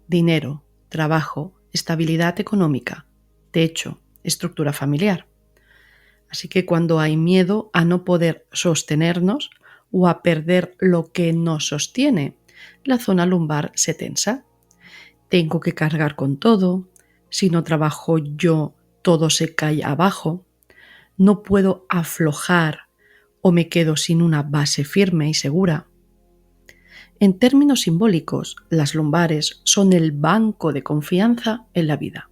dinero, trabajo, estabilidad económica, techo, estructura familiar. Así que cuando hay miedo a no poder sostenernos o a perder lo que nos sostiene, la zona lumbar se tensa. Tengo que cargar con todo. Si no trabajo yo, todo se cae abajo. No puedo aflojar o me quedo sin una base firme y segura. En términos simbólicos, las lumbares son el banco de confianza en la vida.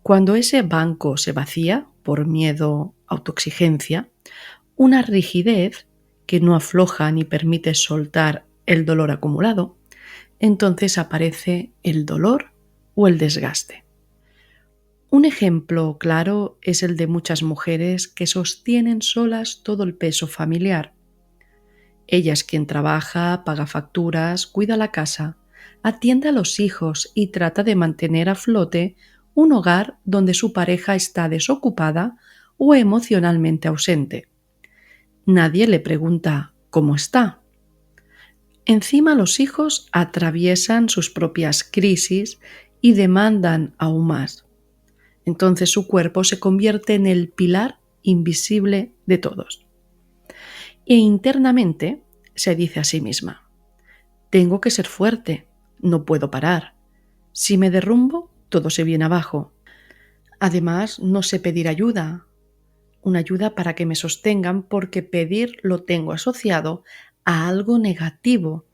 Cuando ese banco se vacía por miedo, autoexigencia, una rigidez que no afloja ni permite soltar el dolor acumulado, entonces aparece el dolor o el desgaste. Un ejemplo claro es el de muchas mujeres que sostienen solas todo el peso familiar. Ella es quien trabaja, paga facturas, cuida la casa, atiende a los hijos y trata de mantener a flote un hogar donde su pareja está desocupada o emocionalmente ausente. Nadie le pregunta cómo está. Encima los hijos atraviesan sus propias crisis y demandan aún más. Entonces su cuerpo se convierte en el pilar invisible de todos. E internamente se dice a sí misma: tengo que ser fuerte, no puedo parar. Si me derrumbo, todo se viene abajo. Además, no sé pedir ayuda, una ayuda para que me sostengan, porque pedir lo tengo asociado a algo negativo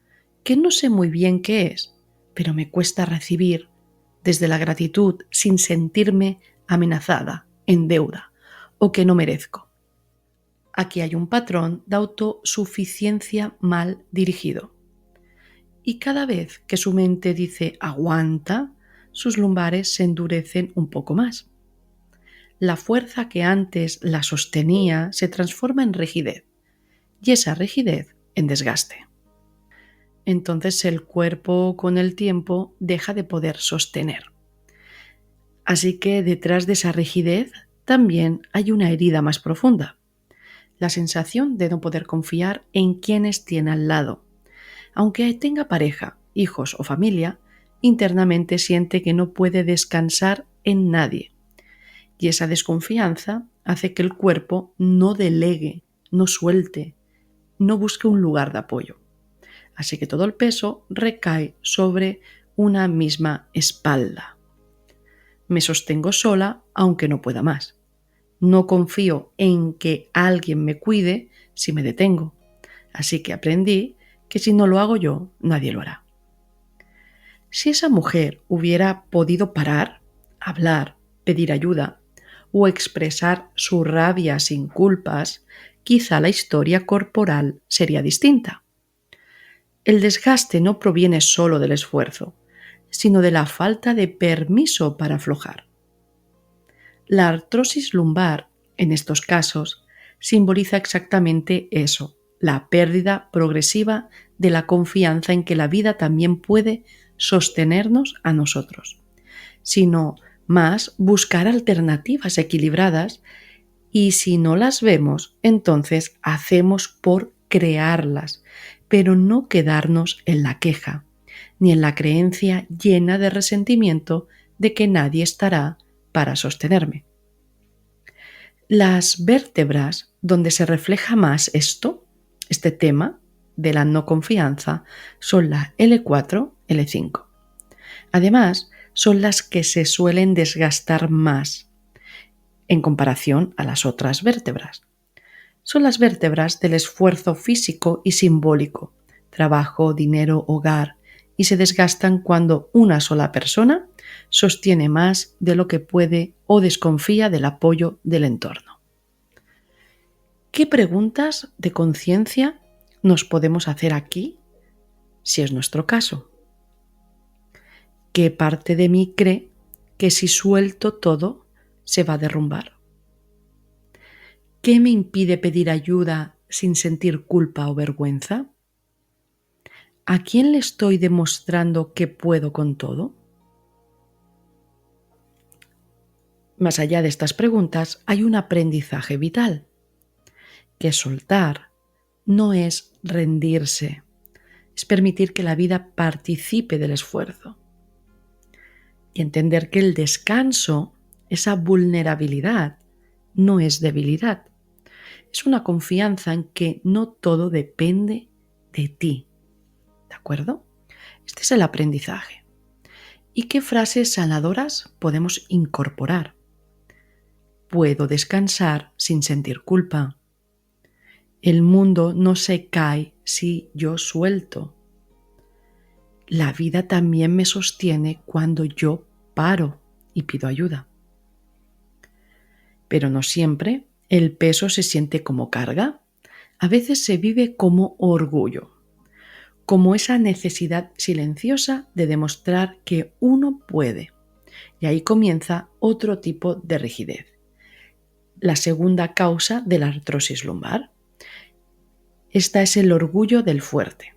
que no sé muy bien qué es, pero me cuesta recibir desde la gratitud sin sentirme amenazada, en deuda o que no merezco. Aquí hay un patrón de autosuficiencia mal dirigido. Y cada vez que su mente dice aguanta, sus lumbares se endurecen un poco más. La fuerza que antes la sostenía se transforma en rigidez y esa rigidez en desgaste. Entonces el cuerpo con el tiempo deja de poder sostener. Así que detrás de esa rigidez también hay una herida más profunda: la sensación de no poder confiar en quienes tiene al lado. Aunque tenga pareja, hijos o familia, internamente siente que no puede descansar en nadie. Y esa desconfianza hace que el cuerpo no delegue, no suelte, no busque un lugar de apoyo. Así que todo el peso recae sobre una misma espalda. Me sostengo sola aunque no pueda más. No confío en que alguien me cuide si me detengo. Así que aprendí que si no lo hago yo, nadie lo hará. Si esa mujer hubiera podido parar, hablar, pedir ayuda o expresar su rabia sin culpas, quizá la historia corporal sería distinta. El desgaste no proviene solo del esfuerzo, sino de la falta de permiso para aflojar. La artrosis lumbar, en estos casos, simboliza exactamente eso: la pérdida progresiva de la confianza en que la vida también puede sostenernos a nosotros, sino más buscar alternativas equilibradas, y si no las vemos, entonces hacemos por crearlas, pero no quedarnos en la queja, ni en la creencia llena de resentimiento de que nadie estará para sostenerme. Las vértebras donde se refleja más este tema de la no confianza, son la L4, L5. Además, son las que se suelen desgastar más en comparación a las otras vértebras. Son las vértebras del esfuerzo físico y simbólico, trabajo, dinero, hogar, y se desgastan cuando una sola persona sostiene más de lo que puede o desconfía del apoyo del entorno. ¿Qué preguntas de conciencia nos podemos hacer aquí, si es nuestro caso? ¿Qué parte de mí cree que si suelto todo se va a derrumbar? ¿Qué me impide pedir ayuda sin sentir culpa o vergüenza? ¿A quién le estoy demostrando que puedo con todo? Más allá de estas preguntas, hay un aprendizaje vital, que soltar no es rendirse, es permitir que la vida participe del esfuerzo y entender que el descanso, esa vulnerabilidad, no es debilidad. Es una confianza en que no todo depende de ti. ¿De acuerdo? Este es el aprendizaje. ¿Y qué frases sanadoras podemos incorporar? Puedo descansar sin sentir culpa. El mundo no se cae si yo suelto. La vida también me sostiene cuando yo paro y pido ayuda. Pero no siempre el peso se siente como carga. A veces se vive como orgullo, como esa necesidad silenciosa de demostrar que uno puede. Y ahí comienza otro tipo de rigidez. La segunda causa de la artrosis lumbar. Esta es el orgullo del fuerte,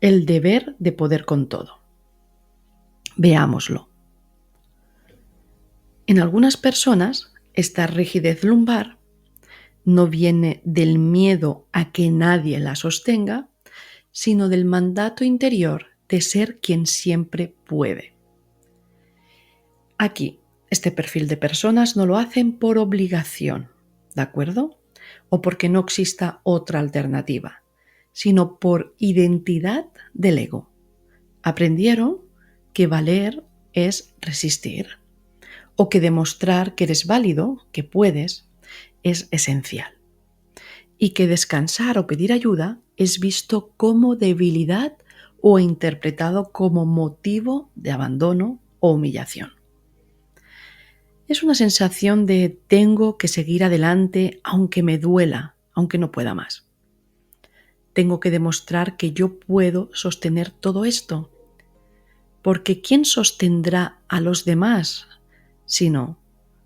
el deber de poder con todo. Veámoslo. En algunas personas, esta rigidez lumbar no viene del miedo a que nadie la sostenga, sino del mandato interior de ser quien siempre puede. Aquí, este perfil de personas no lo hacen por obligación, ¿de acuerdo? O porque no exista otra alternativa, sino por identidad del ego. Aprendieron que valer es resistir, o que demostrar que eres válido, que puedes, es esencial. Y que descansar o pedir ayuda es visto como debilidad o interpretado como motivo de abandono o humillación. Es una sensación de tengo que seguir adelante aunque me duela, aunque no pueda más. Tengo que demostrar que yo puedo sostener todo esto, porque ¿quién sostendrá a los demás? Si no,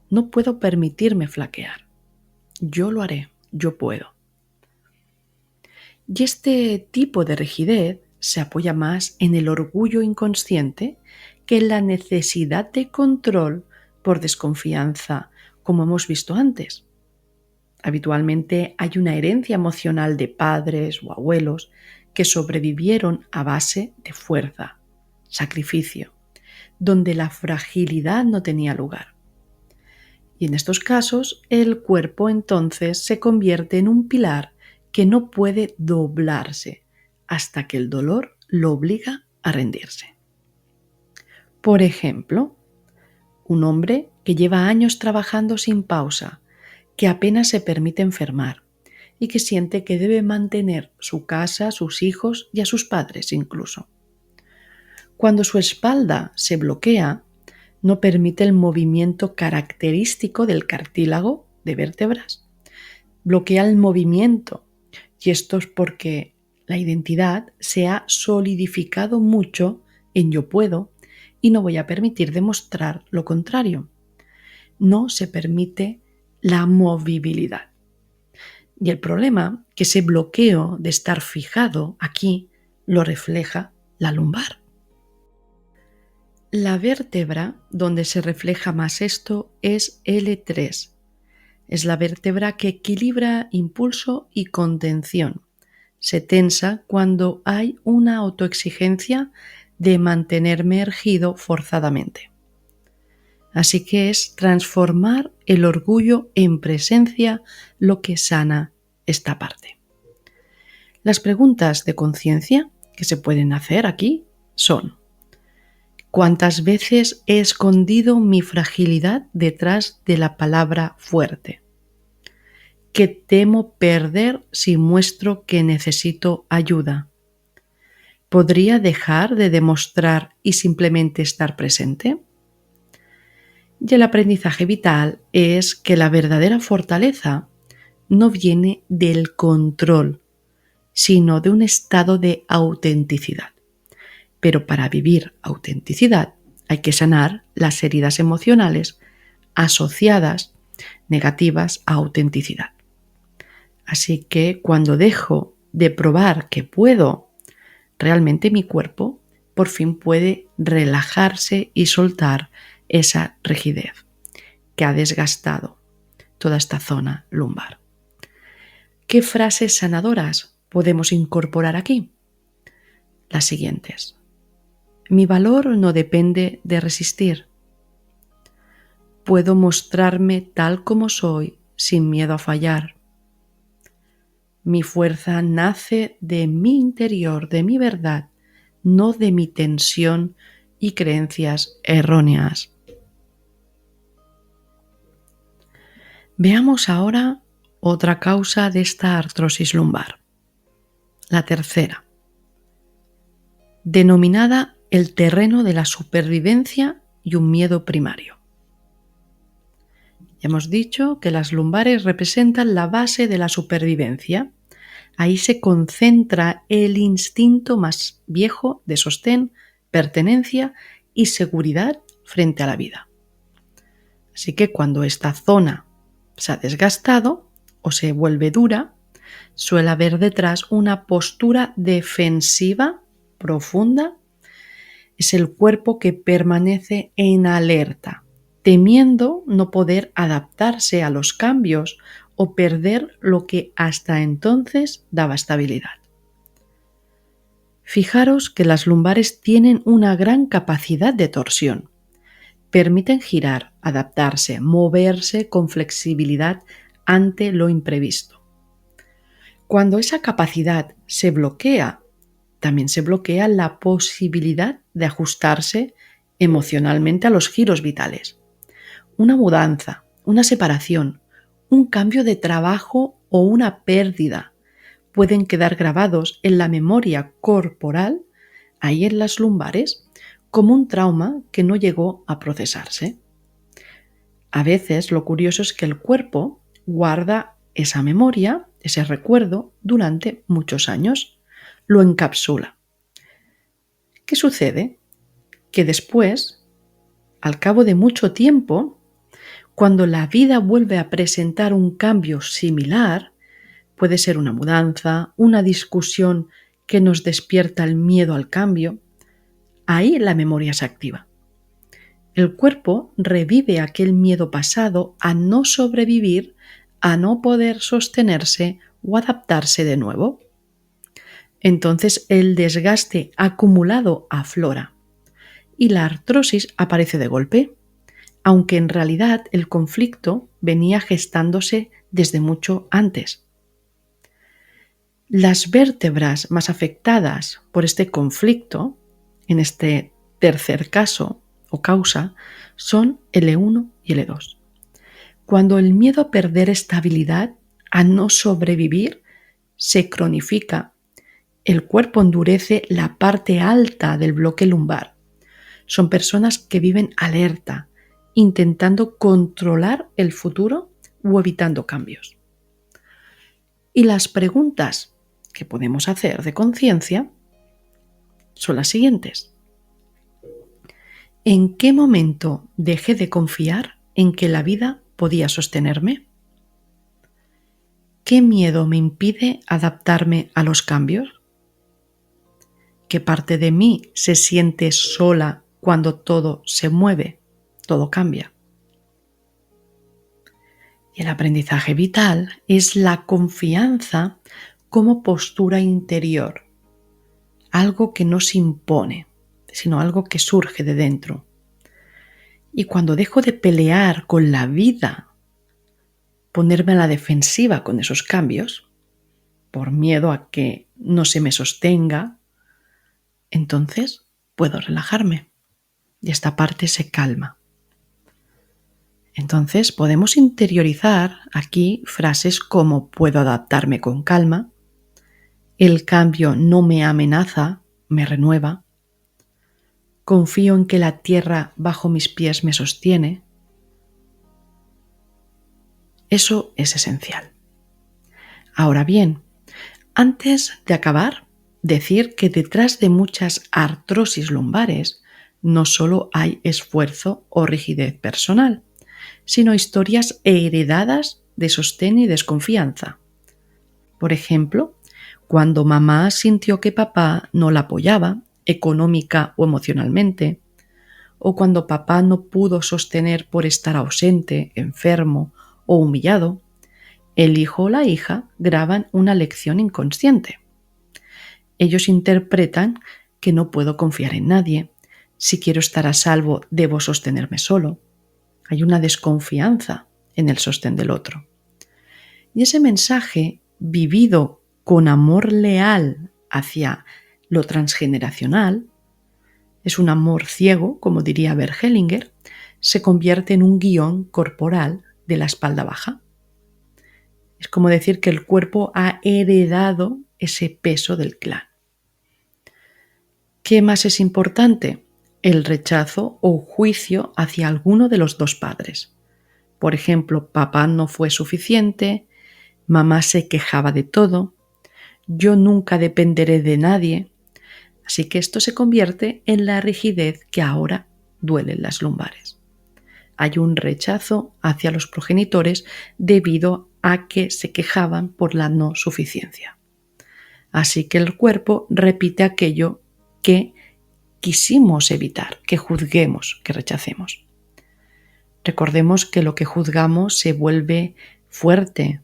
no puedo permitirme flaquear. Yo lo haré, yo puedo. Y este tipo de rigidez se apoya más en el orgullo inconsciente que en la necesidad de control por desconfianza, como hemos visto antes. Habitualmente hay una herencia emocional de padres o abuelos que sobrevivieron a base de fuerza, sacrificio, donde la fragilidad no tenía lugar. Y en estos casos, el cuerpo entonces se convierte en un pilar que no puede doblarse hasta que el dolor lo obliga a rendirse. Por ejemplo, un hombre que lleva años trabajando sin pausa, que apenas se permite enfermar y que siente que debe mantener su casa, sus hijos y a sus padres incluso. Cuando su espalda se bloquea, no permite el movimiento característico del cartílago de vértebras. Bloquea el movimiento, y esto es porque la identidad se ha solidificado mucho en yo puedo y no voy a permitir demostrar lo contrario. No se permite la movibilidad. Y el problema, que ese bloqueo de estar fijado aquí lo refleja la lumbar. La vértebra donde se refleja más esto es L3. Es la vértebra que equilibra impulso y contención. Se tensa cuando hay una autoexigencia de mantenerme erguido forzadamente. Así que es transformar el orgullo en presencia lo que sana esta parte. Las preguntas de conciencia que se pueden hacer aquí son: ¿cuántas veces he escondido mi fragilidad detrás de la palabra fuerte? ¿Qué temo perder si muestro que necesito ayuda? ¿Podría dejar de demostrar y simplemente estar presente? Y el aprendizaje vital es que la verdadera fortaleza no viene del control, sino de un estado de autenticidad. Pero para vivir autenticidad hay que sanar las heridas emocionales asociadas negativas a autenticidad. Así que cuando dejo de probar que puedo, realmente mi cuerpo por fin puede relajarse y soltar esa rigidez que ha desgastado toda esta zona lumbar. ¿Qué frases sanadoras podemos incorporar aquí? Las siguientes. Mi valor no depende de resistir. Puedo mostrarme tal como soy sin miedo a fallar. Mi fuerza nace de mi interior, de mi verdad, no de mi tensión y creencias erróneas. Veamos ahora otra causa de esta artrosis lumbar. La tercera, denominada el terreno de la supervivencia y un miedo primario. Ya hemos dicho que las lumbares representan la base de la supervivencia. Ahí se concentra el instinto más viejo de sostén, pertenencia y seguridad frente a la vida. Así que cuando esta zona se ha desgastado o se vuelve dura, suele haber detrás una postura defensiva profunda. Es el cuerpo que permanece en alerta, temiendo no poder adaptarse a los cambios o perder lo que hasta entonces daba estabilidad. Fijaros que las lumbares tienen una gran capacidad de torsión. Permiten girar, adaptarse, moverse con flexibilidad ante lo imprevisto. Cuando esa capacidad se bloquea, también se bloquea la posibilidad de ajustarse emocionalmente a los giros vitales. Una mudanza, una separación, un cambio de trabajo o una pérdida pueden quedar grabados en la memoria corporal, ahí en las lumbares, como un trauma que no llegó a procesarse. A veces lo curioso es que el cuerpo guarda esa memoria, ese recuerdo, durante muchos años, lo encapsula. ¿Qué sucede? Que después, al cabo de mucho tiempo, cuando la vida vuelve a presentar un cambio similar, puede ser una mudanza, una discusión que nos despierta el miedo al cambio, ahí la memoria se activa. El cuerpo revive aquel miedo pasado a no sobrevivir, a no poder sostenerse o adaptarse de nuevo. Entonces el desgaste acumulado aflora y la artrosis aparece de golpe, aunque en realidad el conflicto venía gestándose desde mucho antes. Las vértebras más afectadas por este conflicto, en este tercer caso o causa, son L1 y L2. Cuando el miedo a perder estabilidad, a no sobrevivir, se cronifica, el cuerpo endurece la parte alta del bloque lumbar. Son personas que viven alerta, intentando controlar el futuro o evitando cambios. Y las preguntas que podemos hacer de conciencia son las siguientes. ¿En qué momento dejé de confiar en que la vida podía sostenerme? ¿Qué miedo me impide adaptarme a los cambios? ¿Qué parte de mí se siente sola cuando todo se mueve, todo cambia? Y el aprendizaje vital es la confianza como postura interior, algo que no se impone, sino algo que surge de dentro. Y cuando dejo de pelear con la vida, ponerme a la defensiva con esos cambios, por miedo a que no se me sostenga, entonces puedo relajarme y esta parte se calma. Entonces podemos interiorizar aquí frases como puedo adaptarme con calma, el cambio no me amenaza, me renueva, confío en que la tierra bajo mis pies me sostiene. Eso es esencial. Ahora bien, antes de acabar, decir que detrás de muchas artrosis lumbares no solo hay esfuerzo o rigidez personal, sino historias heredadas de sostén y desconfianza. Por ejemplo, cuando mamá sintió que papá no la apoyaba económica o emocionalmente, o cuando papá no pudo sostener por estar ausente, enfermo o humillado, el hijo o la hija graban una lección inconsciente. Ellos interpretan que no puedo confiar en nadie. Si quiero estar a salvo, debo sostenerme solo. Hay una desconfianza en el sostén del otro. Y ese mensaje, vivido con amor leal hacia lo transgeneracional, es un amor ciego, como diría Bert Hellinger, se convierte en un guión corporal de la espalda baja. Es como decir que el cuerpo ha heredado ese peso del clan. ¿Qué más es importante? El rechazo o juicio hacia alguno de los dos padres. Por ejemplo, papá no fue suficiente, mamá se quejaba de todo, yo nunca dependeré de nadie. Así que esto se convierte en la rigidez que ahora duele en las lumbares. Hay un rechazo hacia los progenitores debido a que se quejaban por la no suficiencia. Así que el cuerpo repite aquello que quisimos evitar, que juzguemos, que rechacemos. Recordemos que lo que juzgamos se vuelve fuerte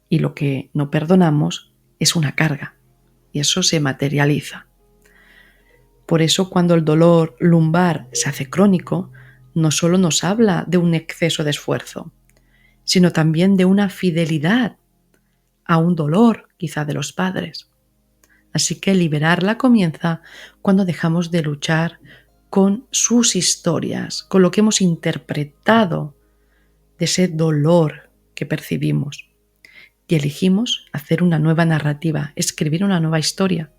y lo que no perdonamos es una carga y eso se materializa. Por eso cuando el dolor lumbar se hace crónico, no solo nos habla de un exceso de esfuerzo, sino también de una fidelidad a un dolor, quizá de los padres. Así que liberarla comienza cuando dejamos de luchar con sus historias, con lo que hemos interpretado de ese dolor que percibimos. Y elegimos hacer una nueva narrativa, escribir una nueva historia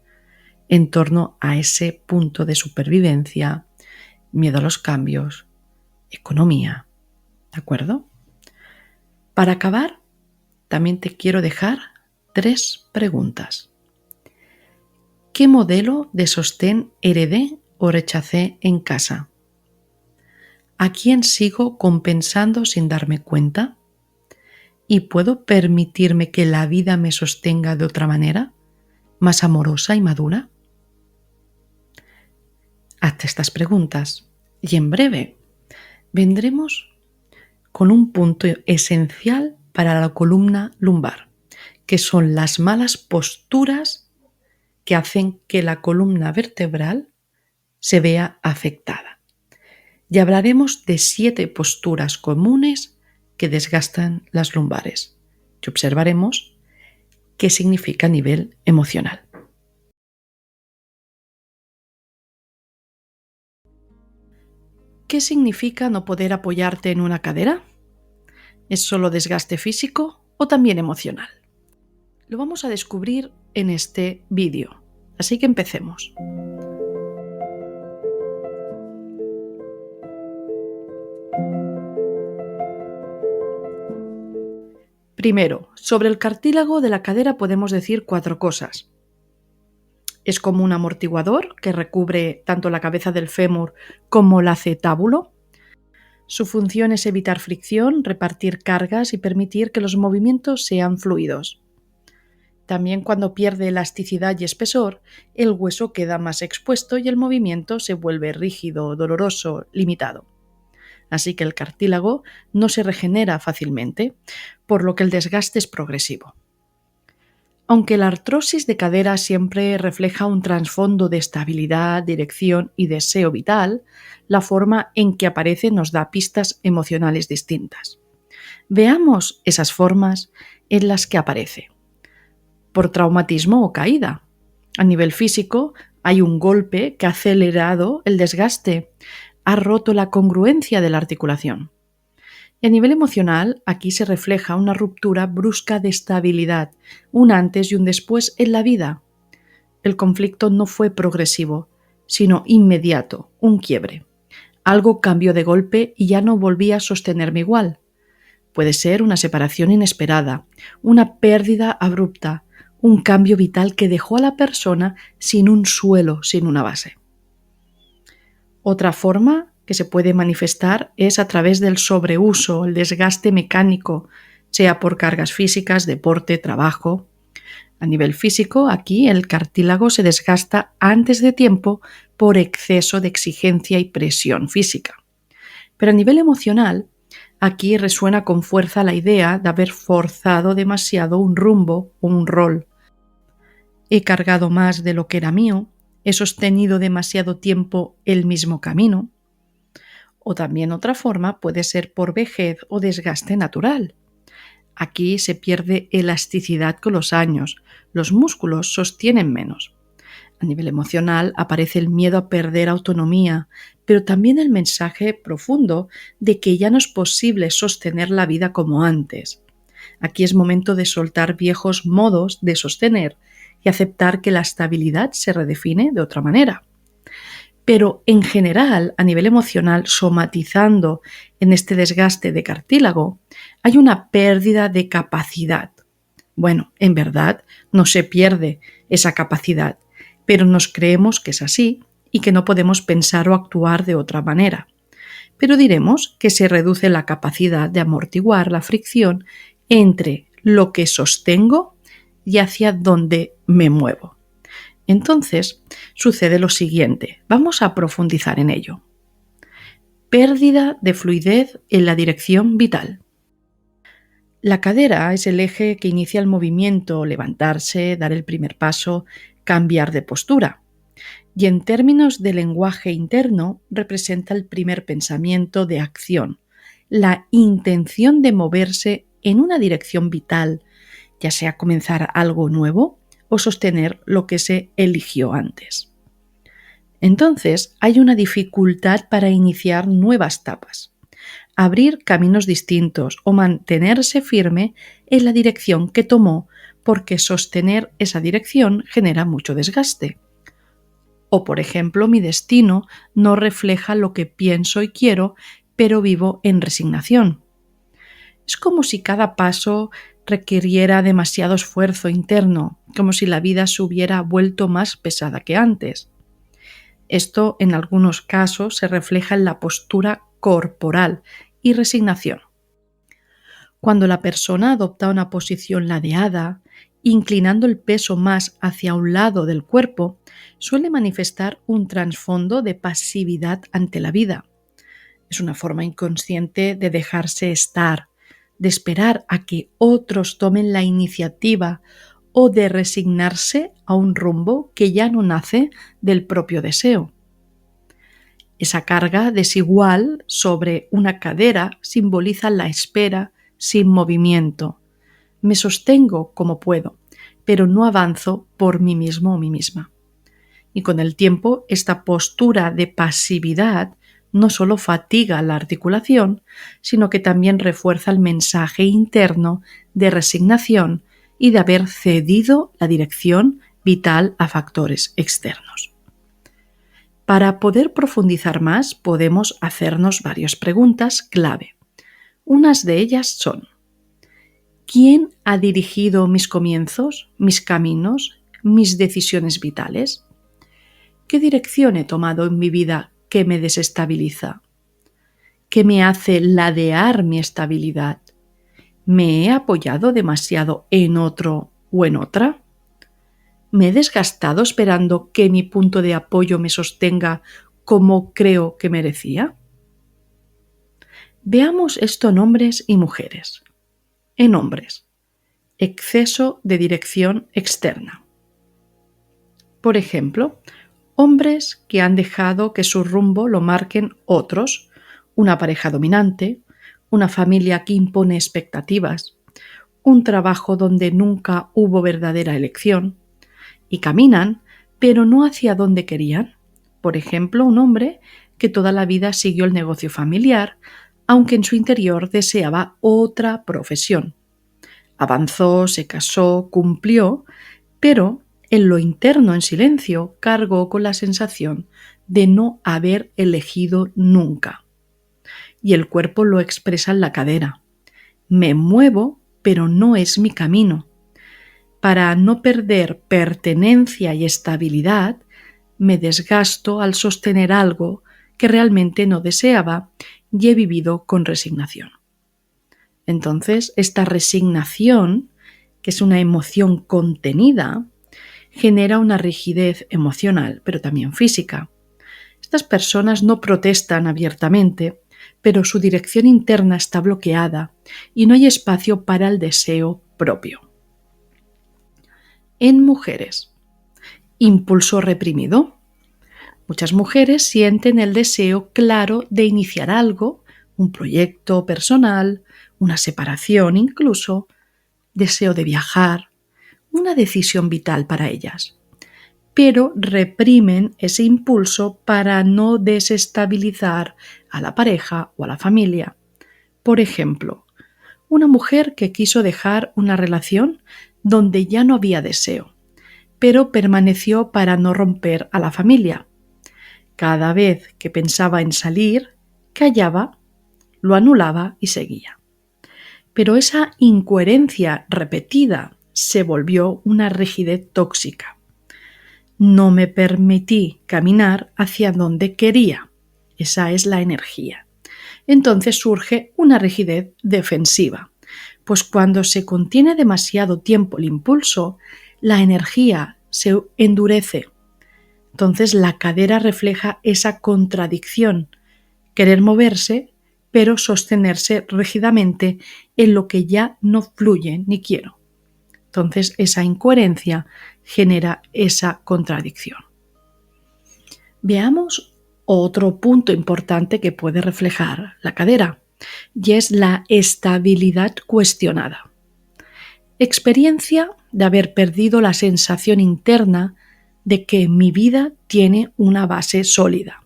en torno a ese punto de supervivencia, miedo a los cambios, economía. ¿De acuerdo? Para acabar, también te quiero dejar 3 preguntas. ¿Qué modelo de sostén heredé o rechacé en casa? ¿A quién sigo compensando sin darme cuenta? ¿Y puedo permitirme que la vida me sostenga de otra manera, más amorosa y madura? Hazte estas preguntas y en breve vendremos con un punto esencial para la columna lumbar, que son las malas posturas que hacen que la columna vertebral se vea afectada. Y hablaremos de 7 posturas comunes que desgastan las lumbares y observaremos qué significa a nivel emocional. ¿Qué significa no poder apoyarte en una cadera? ¿Es solo desgaste físico o también emocional? Lo vamos a descubrir en este vídeo, así que empecemos. Primero, sobre el cartílago de la cadera podemos decir 4 cosas. Es como un amortiguador que recubre tanto la cabeza del fémur como el acetábulo. Su función es evitar fricción, repartir cargas y permitir que los movimientos sean fluidos. También cuando pierde elasticidad y espesor, el hueso queda más expuesto y el movimiento se vuelve rígido, doloroso, limitado. Así que el cartílago no se regenera fácilmente, por lo que el desgaste es progresivo. Aunque la artrosis de cadera siempre refleja un trasfondo de estabilidad, dirección y deseo vital, la forma en que aparece nos da pistas emocionales distintas. Veamos esas formas en las que aparece. Por traumatismo o caída. A nivel físico, hay un golpe que ha acelerado el desgaste, ha roto la congruencia de la articulación. Y a nivel emocional, aquí se refleja una ruptura brusca de estabilidad, un antes y un después en la vida. El conflicto no fue progresivo, sino inmediato, un quiebre. Algo cambió de golpe y ya no volvía a sostenerme igual. Puede ser una separación inesperada, una pérdida abrupta, un cambio vital que dejó a la persona sin un suelo, sin una base. Otra forma que se puede manifestar es a través del sobreuso, el desgaste mecánico, sea por cargas físicas, deporte, trabajo. A nivel físico, aquí el cartílago se desgasta antes de tiempo por exceso de exigencia y presión física. Pero a nivel emocional, aquí resuena con fuerza la idea de haber forzado demasiado un rumbo o un rol. he cargado más de lo que era mío, he sostenido demasiado tiempo el mismo camino. O también otra forma puede ser por vejez o desgaste natural. Aquí se pierde elasticidad con los años, los músculos sostienen menos. A nivel emocional aparece el miedo a perder autonomía, pero también el mensaje profundo de que ya no es posible sostener la vida como antes. Aquí es momento de soltar viejos modos de sostener y aceptar que la estabilidad se redefine de otra manera. Pero en general, a nivel emocional, somatizando en este desgaste de cartílago, hay una pérdida de capacidad. Bueno, en verdad no se pierde esa capacidad, pero nos creemos que es así y que no podemos pensar o actuar de otra manera. Pero diremos que se reduce la capacidad de amortiguar la fricción entre lo que sostengo y hacia dónde me muevo. Entonces, sucede lo siguiente. Vamos a profundizar en ello. Pérdida de fluidez en la dirección vital. La cadera es el eje que inicia el movimiento, levantarse, dar el primer paso, cambiar de postura. Y en términos de lenguaje interno, representa el primer pensamiento de acción, la intención de moverse en una dirección vital, ya sea comenzar algo nuevo o sostener lo que se eligió antes. Entonces, hay una dificultad para iniciar nuevas tapas, abrir caminos distintos o mantenerse firme en la dirección que tomó, porque sostener esa dirección genera mucho desgaste. O, por ejemplo, mi destino no refleja lo que pienso y quiero, pero vivo en resignación. Es como si cada paso requiriera demasiado esfuerzo interno, como si la vida se hubiera vuelto más pesada que antes. Esto, en algunos casos, se refleja en la postura corporal y resignación. Cuando la persona adopta una posición ladeada, inclinando el peso más hacia un lado del cuerpo, suele manifestar un trasfondo de pasividad ante la vida. Es una forma inconsciente de dejarse estar, de esperar a que otros tomen la iniciativa o de resignarse a un rumbo que ya no nace del propio deseo. Esa carga desigual sobre una cadera simboliza la espera sin movimiento. Me sostengo como puedo, pero no avanzo por mí mismo o mí misma. Y con el tiempo, esta postura de pasividad no solo fatiga la articulación, sino que también refuerza el mensaje interno de resignación y de haber cedido la dirección vital a factores externos. Para poder profundizar más, podemos hacernos varias preguntas clave. Unas de ellas son: ¿quién ha dirigido mis comienzos, mis caminos, mis decisiones vitales? ¿Qué dirección he tomado en mi vida que me desestabiliza? ¿Qué me hace ladear mi estabilidad? ¿Me he apoyado demasiado en otro o en otra? ¿Me he desgastado esperando que mi punto de apoyo me sostenga como creo que merecía? Veamos esto en hombres y mujeres. En hombres, exceso de dirección externa. Por ejemplo, hombres que han dejado que su rumbo lo marquen otros, una pareja dominante, una familia que impone expectativas, un trabajo donde nunca hubo verdadera elección, y caminan, pero no hacia donde querían. Por ejemplo, un hombre que toda la vida siguió el negocio familiar, aunque en su interior deseaba otra profesión. Avanzó, se casó, cumplió, pero en lo interno, en silencio, cargó con la sensación de no haber elegido nunca. Y el cuerpo lo expresa en la cadera. Me muevo, pero no es mi camino. Para no perder pertenencia y estabilidad, me desgasto al sostener algo que realmente no deseaba y he vivido con resignación. Entonces, esta resignación, que es una emoción contenida, genera una rigidez emocional, pero también física. Estas personas no protestan abiertamente, pero su dirección interna está bloqueada y no hay espacio para el deseo propio. En mujeres, impulso reprimido. Muchas mujeres sienten el deseo claro de iniciar algo, un proyecto personal, una separación incluso, deseo de viajar, una decisión vital para ellas, pero reprimen ese impulso para no desestabilizar a la pareja o a la familia. Por ejemplo, una mujer que quiso dejar una relación donde ya no había deseo, pero permaneció para no romper a la familia. Cada vez que pensaba en salir, callaba, lo anulaba y seguía. Pero esa incoherencia repetida se volvió una rigidez tóxica. No me permití caminar hacia donde quería. Esa es la energía. Entonces surge una rigidez defensiva, pues cuando se contiene demasiado tiempo el impulso, la energía se endurece. Entonces la cadera refleja esa contradicción, querer moverse, pero sostenerse rígidamente en lo que ya no fluye ni quiero. Entonces esa incoherencia genera esa contradicción. Veamos otro punto importante que puede reflejar la cadera, y es la estabilidad cuestionada. Experiencia de haber perdido la sensación interna de que mi vida tiene una base sólida.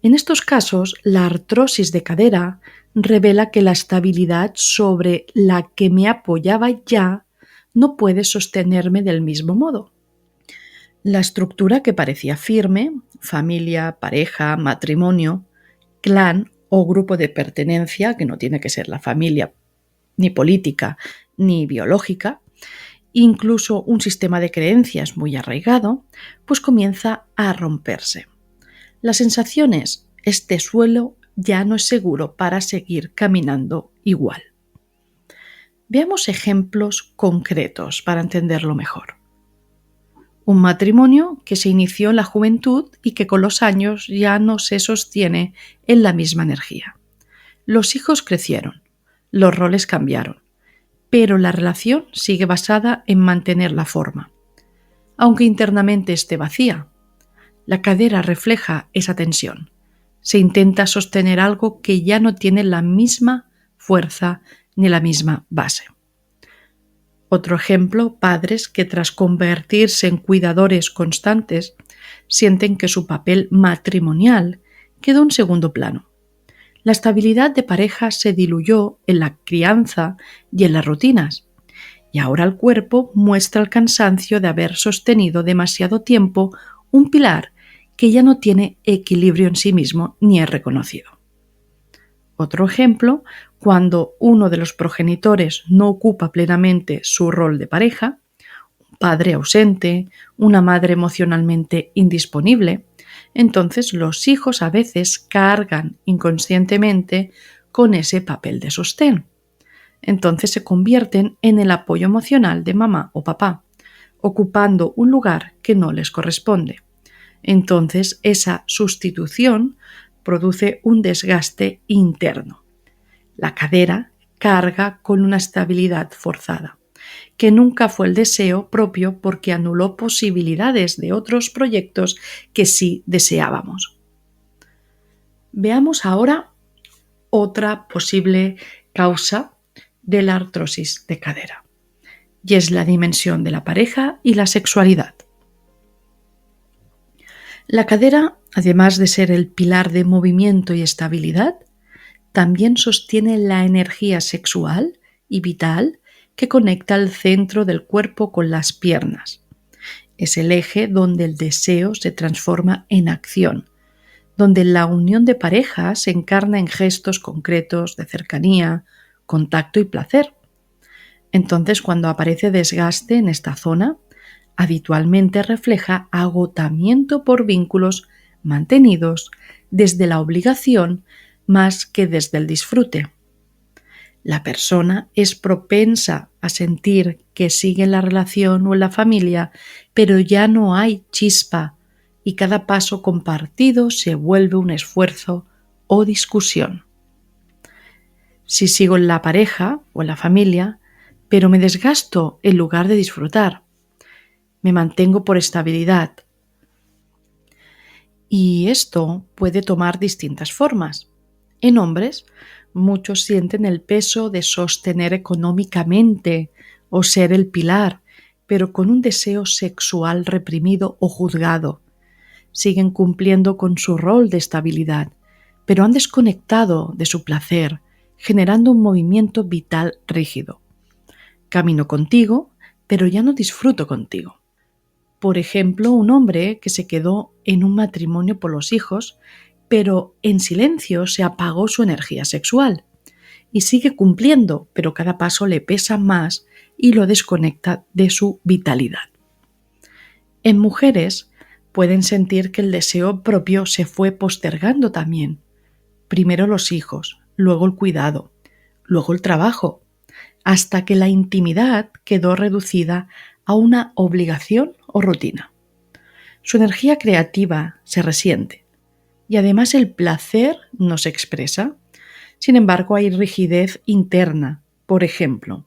En estos casos, la artrosis de cadera revela que la estabilidad sobre la que me apoyaba ya no puede sostenerme del mismo modo. La estructura que parecía firme, familia, pareja, matrimonio, clan o grupo de pertenencia, que no tiene que ser la familia ni política ni biológica, incluso un sistema de creencias muy arraigado, pues comienza a romperse. Las sensaciones, este suelo ya no es seguro para seguir caminando igual. Veamos ejemplos concretos para entenderlo mejor. Un matrimonio que se inició en la juventud y que con los años ya no se sostiene en la misma energía. Los hijos crecieron, los roles cambiaron, pero la relación sigue basada en mantener la forma. Aunque internamente esté vacía, la cadera refleja esa tensión. Se intenta sostener algo que ya no tiene la misma fuerza ni la misma base. Otro ejemplo, padres que tras convertirse en cuidadores constantes sienten que su papel matrimonial quedó en segundo plano. La estabilidad de pareja se diluyó en la crianza y en las rutinas, y ahora el cuerpo muestra el cansancio de haber sostenido demasiado tiempo un pilar que ya no tiene equilibrio en sí mismo ni es reconocido. Otro ejemplo, cuando uno de los progenitores no ocupa plenamente su rol de pareja, un padre ausente, una madre emocionalmente indisponible, entonces los hijos a veces cargan inconscientemente con ese papel de sostén. Entonces se convierten en el apoyo emocional de mamá o papá, ocupando un lugar que no les corresponde. Entonces esa sustitución produce un desgaste interno. La cadera carga con una estabilidad forzada, que nunca fue el deseo propio porque anuló posibilidades de otros proyectos que sí deseábamos. Veamos ahora otra posible causa de la artrosis de cadera, y es la dimensión de la pareja y la sexualidad. La cadera, además de ser el pilar de movimiento y estabilidad, también sostiene la energía sexual y vital que conecta el centro del cuerpo con las piernas. Es el eje donde el deseo se transforma en acción, donde la unión de pareja se encarna en gestos concretos de cercanía, contacto y placer. Entonces, cuando aparece desgaste en esta zona, habitualmente refleja agotamiento por vínculos mantenidos desde la obligación más que desde el disfrute. La persona es propensa a sentir que sigue en la relación o en la familia, pero ya no hay chispa y cada paso compartido se vuelve un esfuerzo o discusión. Si sigo en la pareja o en la familia, pero me desgasto en lugar de disfrutar. me mantengo por estabilidad. Y esto puede tomar distintas formas. En hombres, muchos sienten el peso de sostener económicamente o ser el pilar, pero con un deseo sexual reprimido o juzgado. Siguen cumpliendo con su rol de estabilidad, pero han desconectado de su placer, generando un movimiento vital rígido. Camino contigo, pero ya no disfruto contigo. Por ejemplo, un hombre que se quedó en un matrimonio por los hijos, pero en silencio se apagó su energía sexual y sigue cumpliendo, pero cada paso le pesa más y lo desconecta de su vitalidad. En mujeres pueden sentir que el deseo propio se fue postergando también. Primero los hijos, luego el cuidado, luego el trabajo, hasta que la intimidad quedó reducida a una obligación o rutina. Su energía creativa se resiente y además el placer no se expresa. Sin embargo, hay rigidez interna. Por ejemplo,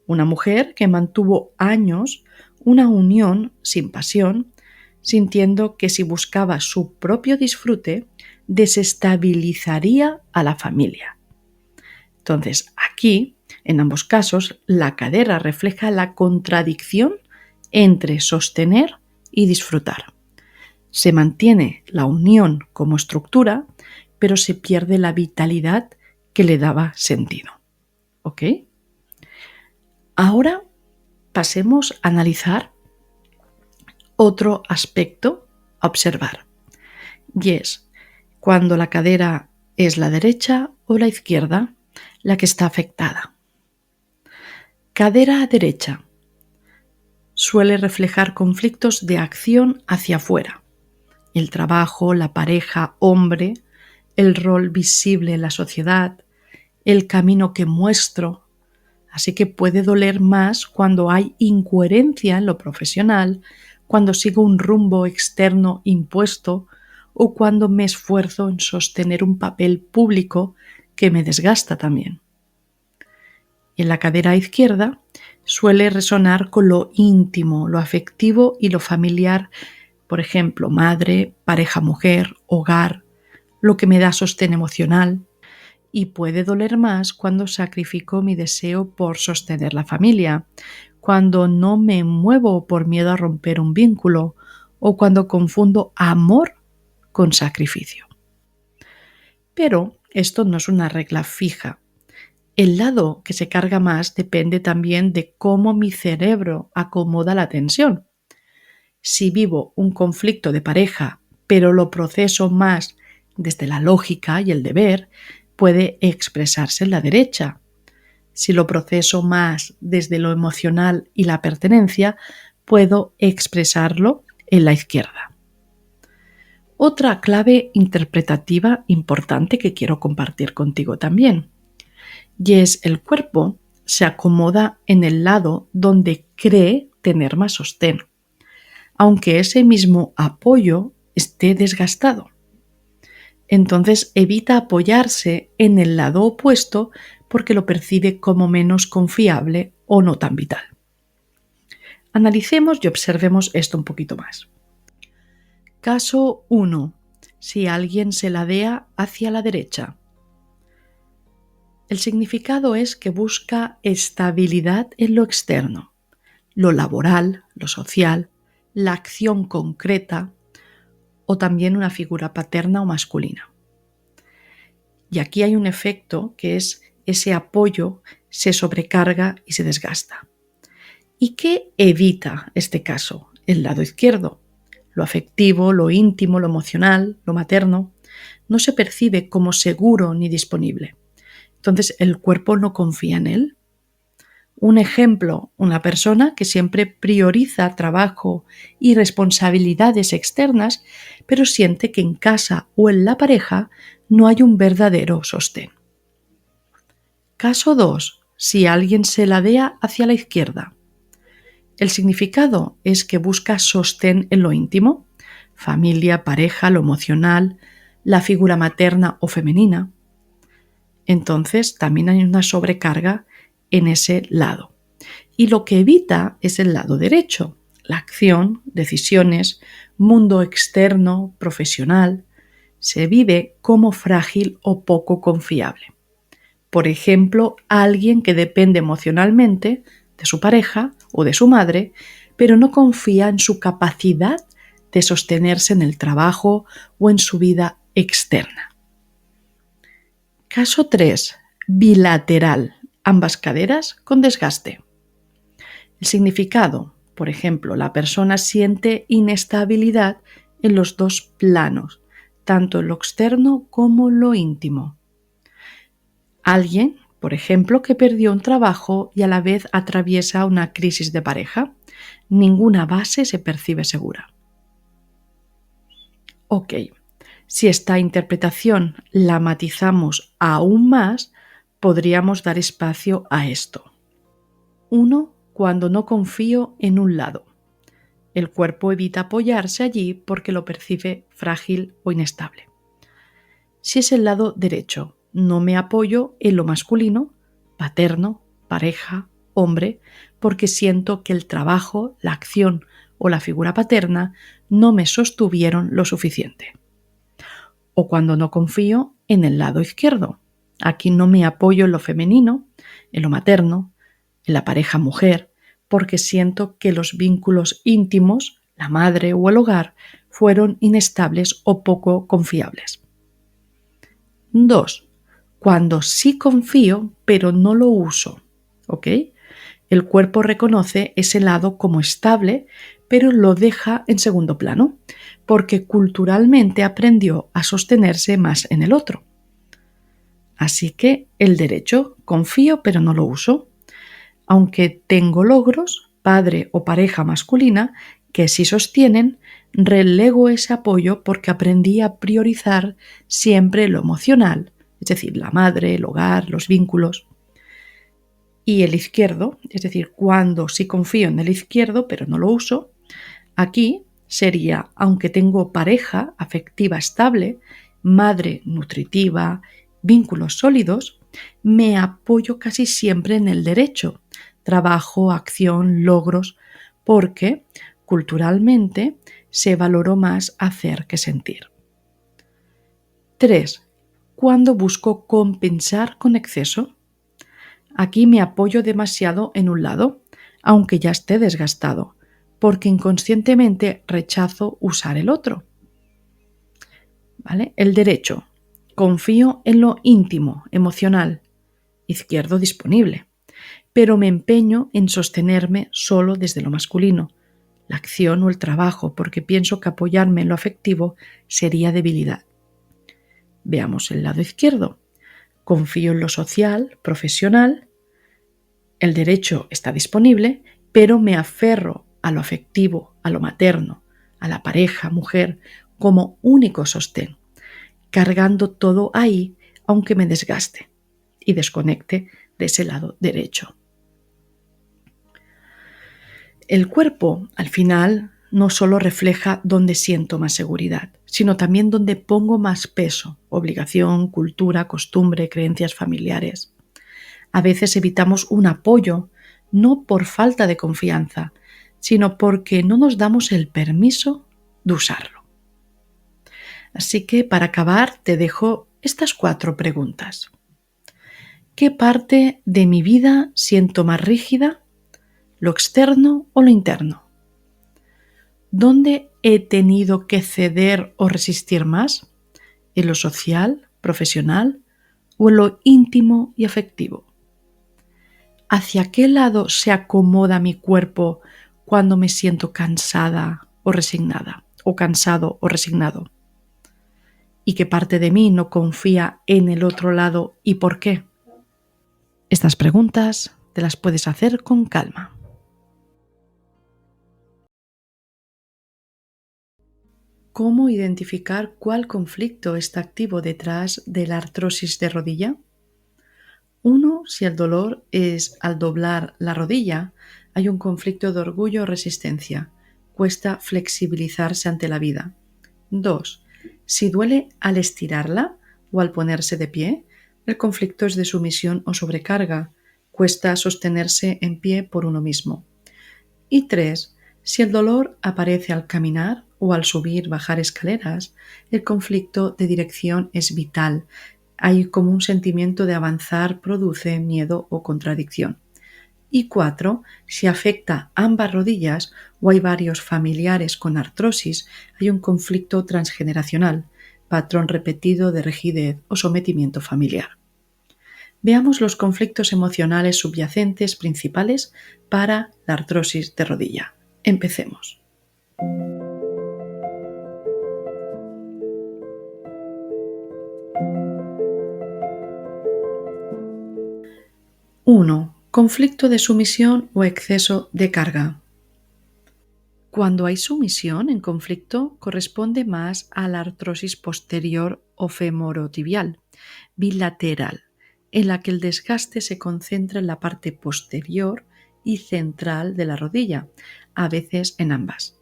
una mujer que mantuvo años una unión sin pasión, sintiendo que si buscaba su propio disfrute, desestabilizaría a la familia. Entonces, aquí, en ambos casos, la cadera refleja la contradicción entre sostener y disfrutar. Se mantiene la unión como estructura, pero se pierde la vitalidad que le daba sentido. ¿Ok? Ahora pasemos a analizar otro aspecto a observar, y es cuando la cadera es la derecha o la izquierda la que está afectada. Cadera derecha suele reflejar conflictos de acción hacia afuera. El trabajo, la pareja, hombre, el rol visible en la sociedad, el camino que muestro. Así que puede doler más cuando hay incoherencia en lo profesional, cuando sigo un rumbo externo impuesto o cuando me esfuerzo en sostener un papel público que me desgasta también. En la cadera izquierda suele resonar con lo íntimo, lo afectivo y lo familiar, por ejemplo, madre, pareja mujer, hogar, lo que me da sostén emocional, y puede doler más cuando sacrifico mi deseo por sostener la familia, cuando no me muevo por miedo a romper un vínculo o cuando confundo amor con sacrificio. Pero esto no es una regla fija. El lado que se carga más depende también de cómo mi cerebro acomoda la tensión. Si vivo un conflicto de pareja, pero lo proceso más desde la lógica y el deber, puede expresarse en la derecha. Si lo proceso más desde lo emocional y la pertenencia, puedo expresarlo en la izquierda. Otra clave interpretativa importante que quiero compartir contigo también, y es el cuerpo se acomoda en el lado donde cree tener más sostén, aunque ese mismo apoyo esté desgastado. Entonces evita apoyarse en el lado opuesto porque lo percibe como menos confiable o no tan vital. Analicemos y observemos esto un poquito más. Caso 1. Si alguien se ladea hacia la derecha. El significado es que busca estabilidad en lo externo, lo laboral, lo social, la acción concreta o también una figura paterna o masculina. Y aquí hay un efecto que es ese apoyo se sobrecarga y se desgasta. ¿Y qué evita este caso? El lado izquierdo. Lo afectivo, lo íntimo, lo emocional, lo materno, no se percibe como seguro ni disponible. Entonces el cuerpo no confía en él. Un ejemplo, una persona que siempre prioriza trabajo y responsabilidades externas, pero siente que en casa o en la pareja no hay un verdadero sostén. Caso 2. Si alguien se ladea hacia la izquierda. El significado es que busca sostén en lo íntimo, familia, pareja, lo emocional, la figura materna o femenina. Entonces también hay una sobrecarga en ese lado. Y lo que evita es el lado derecho, la acción, decisiones, mundo externo, profesional, se vive como frágil o poco confiable. Por ejemplo, alguien que depende emocionalmente de su pareja o de su madre, pero no confía en su capacidad de sostenerse en el trabajo o en su vida externa. Caso 3. Bilateral. Ambas caderas con desgaste. El significado. Por ejemplo, la persona siente inestabilidad en los dos planos, tanto en lo externo como en lo íntimo. Alguien, por ejemplo, que perdió un trabajo y a la vez atraviesa una crisis de pareja. Ninguna base se percibe segura. Ok, si esta interpretación la matizamos aún más, podríamos dar espacio a esto. 1. Cuando no confío en un lado. El cuerpo evita apoyarse allí porque lo percibe frágil o inestable. Si es el lado derecho, no me apoyo en lo masculino, paterno, pareja, hombre, porque siento que el trabajo, la acción o la figura paterna no me sostuvieron lo suficiente. O cuando no confío en el lado izquierdo. Aquí no me apoyo en lo femenino, en lo materno, en la pareja mujer, porque siento que los vínculos íntimos, la madre o el hogar, fueron inestables o poco confiables. 2. Cuando sí confío, pero no lo uso. ¿Ok? El cuerpo reconoce ese lado como estable, pero lo deja en segundo plano, porque culturalmente aprendió a sostenerse más en el otro. Así que el derecho, confío, pero no lo uso. Aunque tengo logros, padre o pareja masculina, que sí sostienen, relego ese apoyo porque aprendí a priorizar siempre lo emocional, es decir, la madre, el hogar, los vínculos. Y el izquierdo, es decir, cuando sí confío en el izquierdo pero no lo uso, aquí sería, aunque tengo pareja afectiva estable, madre nutritiva, vínculos sólidos, me apoyo casi siempre en el derecho, trabajo, acción, logros, porque culturalmente se valoró más hacer que sentir. 3. Cuando busco compensar con exceso. Aquí me apoyo demasiado en un lado, aunque ya esté desgastado, porque inconscientemente rechazo usar el otro. ¿Vale? El derecho. Confío en lo íntimo, emocional. Izquierdo disponible. Pero me empeño en sostenerme solo desde lo masculino, la acción o el trabajo, porque pienso que apoyarme en lo afectivo sería debilidad. Veamos el lado izquierdo. Confío en lo social, profesional. El derecho está disponible, pero me aferro a lo afectivo, a lo materno, a la pareja, mujer, como único sostén, cargando todo ahí, aunque me desgaste y desconecte de ese lado derecho. El cuerpo, al final, no solo refleja dónde siento más seguridad, sino también dónde pongo más peso, obligación, cultura, costumbre, creencias familiares. A veces evitamos un apoyo, no por falta de confianza, sino porque no nos damos el permiso de usarlo. Así que para acabar te dejo estas 4 preguntas. ¿Qué parte de mi vida siento más rígida? ¿Lo externo o lo interno? ¿Dónde he tenido que ceder o resistir más? ¿En lo social, profesional o en lo íntimo y afectivo? ¿Hacia qué lado se acomoda mi cuerpo cuando me siento cansada o resignada, o cansado o resignado? ¿Y qué parte de mí no confía en el otro lado y por qué? Estas preguntas te las puedes hacer con calma. ¿Cómo identificar cuál conflicto está activo detrás de la artrosis de rodilla? 1. Si el dolor es al doblar la rodilla, hay un conflicto de orgullo o resistencia. Cuesta flexibilizarse ante la vida. 2. Si duele al estirarla o al ponerse de pie, el conflicto es de sumisión o sobrecarga. Cuesta sostenerse en pie por uno mismo. Y 3. Si el dolor aparece al caminar o al subir, bajar escaleras, el conflicto de dirección es vital. Hay como un sentimiento de avanzar, produce miedo o contradicción. Y 4. Si afecta ambas rodillas o hay varios familiares con artrosis, hay un conflicto transgeneracional, patrón repetido de rigidez o sometimiento familiar. Veamos los conflictos emocionales subyacentes principales para la artrosis de rodilla. Empecemos. 1. Conflicto de sumisión o exceso de carga. Cuando hay sumisión en conflicto, corresponde más a la artrosis posterior o femorotibial, bilateral, en la que el desgaste se concentra en la parte posterior y central de la rodilla, a veces en ambas.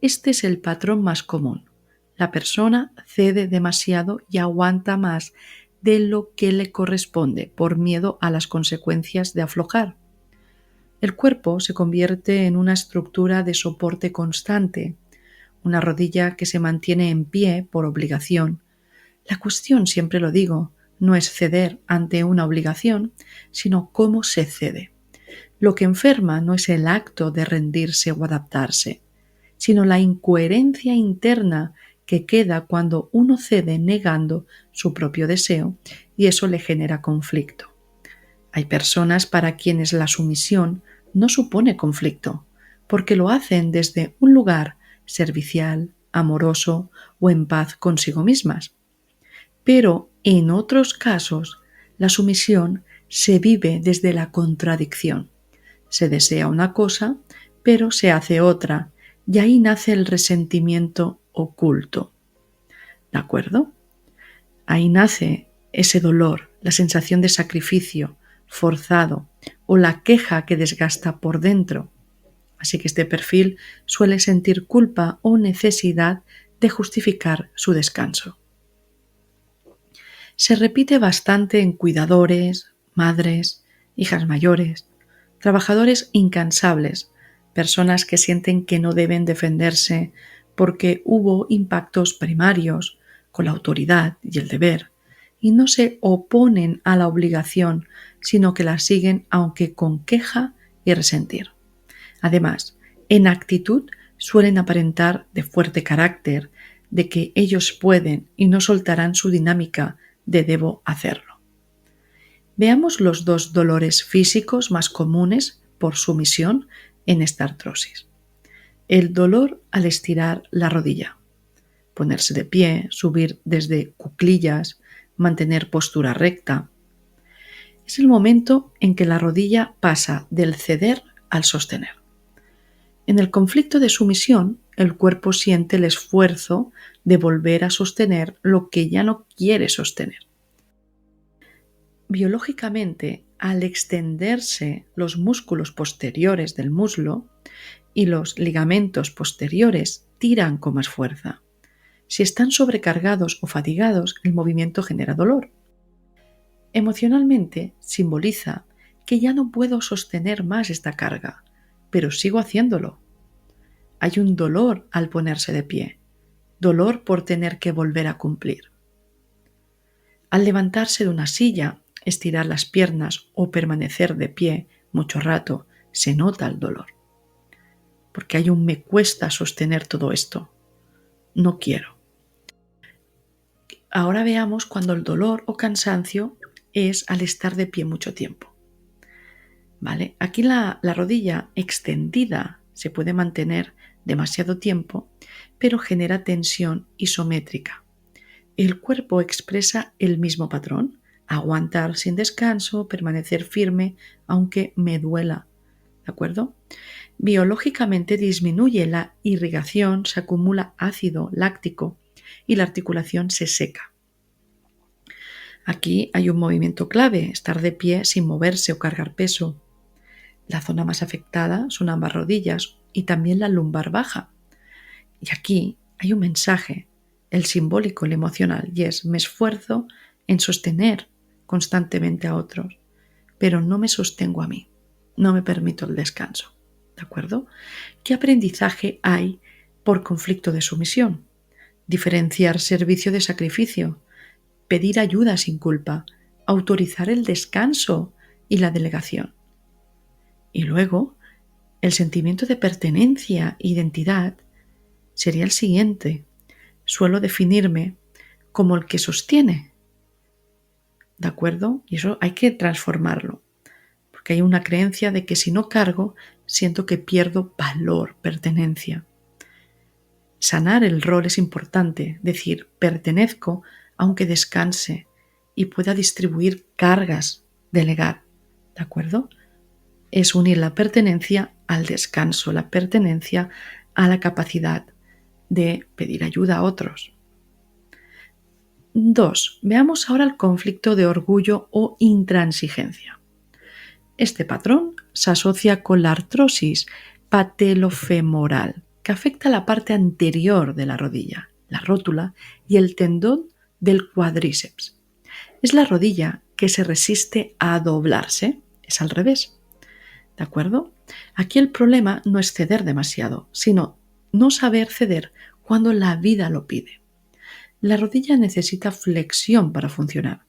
Este es el patrón más común. La persona cede demasiado y aguanta más de lo que le corresponde por miedo a las consecuencias de aflojar. El cuerpo se convierte en una estructura de soporte constante, una rodilla que se mantiene en pie por obligación. La cuestión, siempre lo digo, no es ceder ante una obligación, sino cómo se cede. Lo que enferma no es el acto de rendirse o adaptarse, sino la incoherencia interna que queda cuando uno cede negando su propio deseo, y eso le genera conflicto. Hay personas para quienes la sumisión no supone conflicto, porque lo hacen desde un lugar servicial, amoroso o en paz consigo mismas. Pero en otros casos, la sumisión se vive desde la contradicción. Se desea una cosa, pero se hace otra, y ahí nace el resentimiento oculto. ¿De acuerdo? Ahí nace ese dolor, la sensación de sacrificio forzado o la queja que desgasta por dentro. Así que este perfil suele sentir culpa o necesidad de justificar su descanso. Se repite bastante en cuidadores, madres, hijas mayores, trabajadores incansables, personas que sienten que no deben defenderse porque hubo impactos primarios con la autoridad y el deber, y no se oponen a la obligación, sino que la siguen aunque con queja y resentir. Además, en actitud suelen aparentar de fuerte carácter, de que ellos pueden y no soltarán su dinámica de debo hacerlo. Veamos los dos dolores físicos más comunes por sumisión en esta artrosis. El dolor al estirar la rodilla, ponerse de pie, subir desde cuclillas, mantener postura recta. Es el momento en que la rodilla pasa del ceder al sostener. En el conflicto de sumisión, el cuerpo siente el esfuerzo de volver a sostener lo que ya no quiere sostener. Biológicamente, al extenderse los músculos posteriores del muslo y los ligamentos posteriores tiran con más fuerza. Si están sobrecargados o fatigados, el movimiento genera dolor. Emocionalmente simboliza que ya no puedo sostener más esta carga, pero sigo haciéndolo. Hay un dolor al ponerse de pie, dolor por tener que volver a cumplir. Al levantarse de una silla, estirar las piernas o permanecer de pie mucho rato, se nota el dolor. Porque hay un me cuesta sostener todo esto. No quiero. Ahora veamos cuando el dolor o cansancio es al estar de pie mucho tiempo. ¿Vale? Aquí la rodilla extendida se puede mantener demasiado tiempo, pero genera tensión isométrica. El cuerpo expresa el mismo patrón, aguantar sin descanso, permanecer firme, aunque me duela. ¿De acuerdo? Biológicamente disminuye la irrigación, se acumula ácido láctico y la articulación se seca. Aquí hay un movimiento clave, estar de pie sin moverse o cargar peso. La zona más afectada son ambas rodillas y también la lumbar baja. Y aquí hay un mensaje, el simbólico, el emocional, y es: me esfuerzo en sostener constantemente a otros, pero no me sostengo a mí, no me permito el descanso. ¿De ¿De acuerdo? ¿Qué aprendizaje hay por conflicto de sumisión? Diferenciar servicio de sacrificio, pedir ayuda sin culpa, autorizar el descanso y la delegación. Y luego, el sentimiento de pertenencia e identidad sería el siguiente. Suelo definirme como el que sostiene. ¿De acuerdo? Y eso hay que transformarlo. Porque hay una creencia de que si no cargo, siento que pierdo valor, pertenencia. Sanar el rol es importante, decir, pertenezco aunque descanse y pueda distribuir cargas, delegar. ¿De acuerdo? Es unir la pertenencia al descanso, la pertenencia a la capacidad de pedir ayuda a otros. 2. Veamos ahora el conflicto de orgullo o intransigencia. Este patrón se asocia con la artrosis patelofemoral, que afecta la parte anterior de la rodilla, la rótula y el tendón del cuádriceps. Es la rodilla que se resiste a doblarse, es al revés. ¿De acuerdo? Aquí el problema no es ceder demasiado, sino no saber ceder cuando la vida lo pide. La rodilla necesita flexión para funcionar,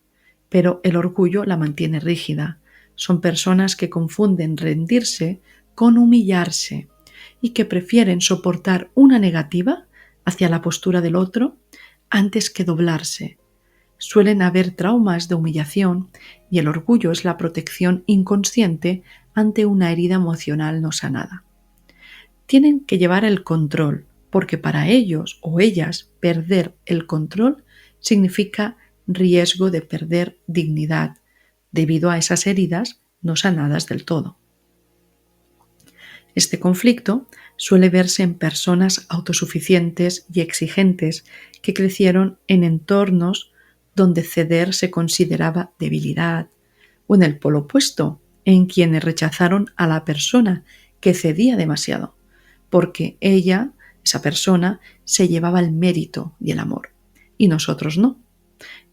pero el orgullo la mantiene rígida. Son personas que confunden rendirse con humillarse y que prefieren soportar una negativa hacia la postura del otro antes que doblarse. Suelen haber traumas de humillación y el orgullo es la protección inconsciente ante una herida emocional no sanada. Tienen que llevar el control, porque para ellos o ellas perder el control significa riesgo de perder dignidad debido a esas heridas no sanadas del todo. Este conflicto suele verse en personas autosuficientes y exigentes que crecieron en entornos donde ceder se consideraba debilidad, o en el polo opuesto, en quienes rechazaron a la persona que cedía demasiado, porque esa persona, se llevaba el mérito y el amor, y nosotros no.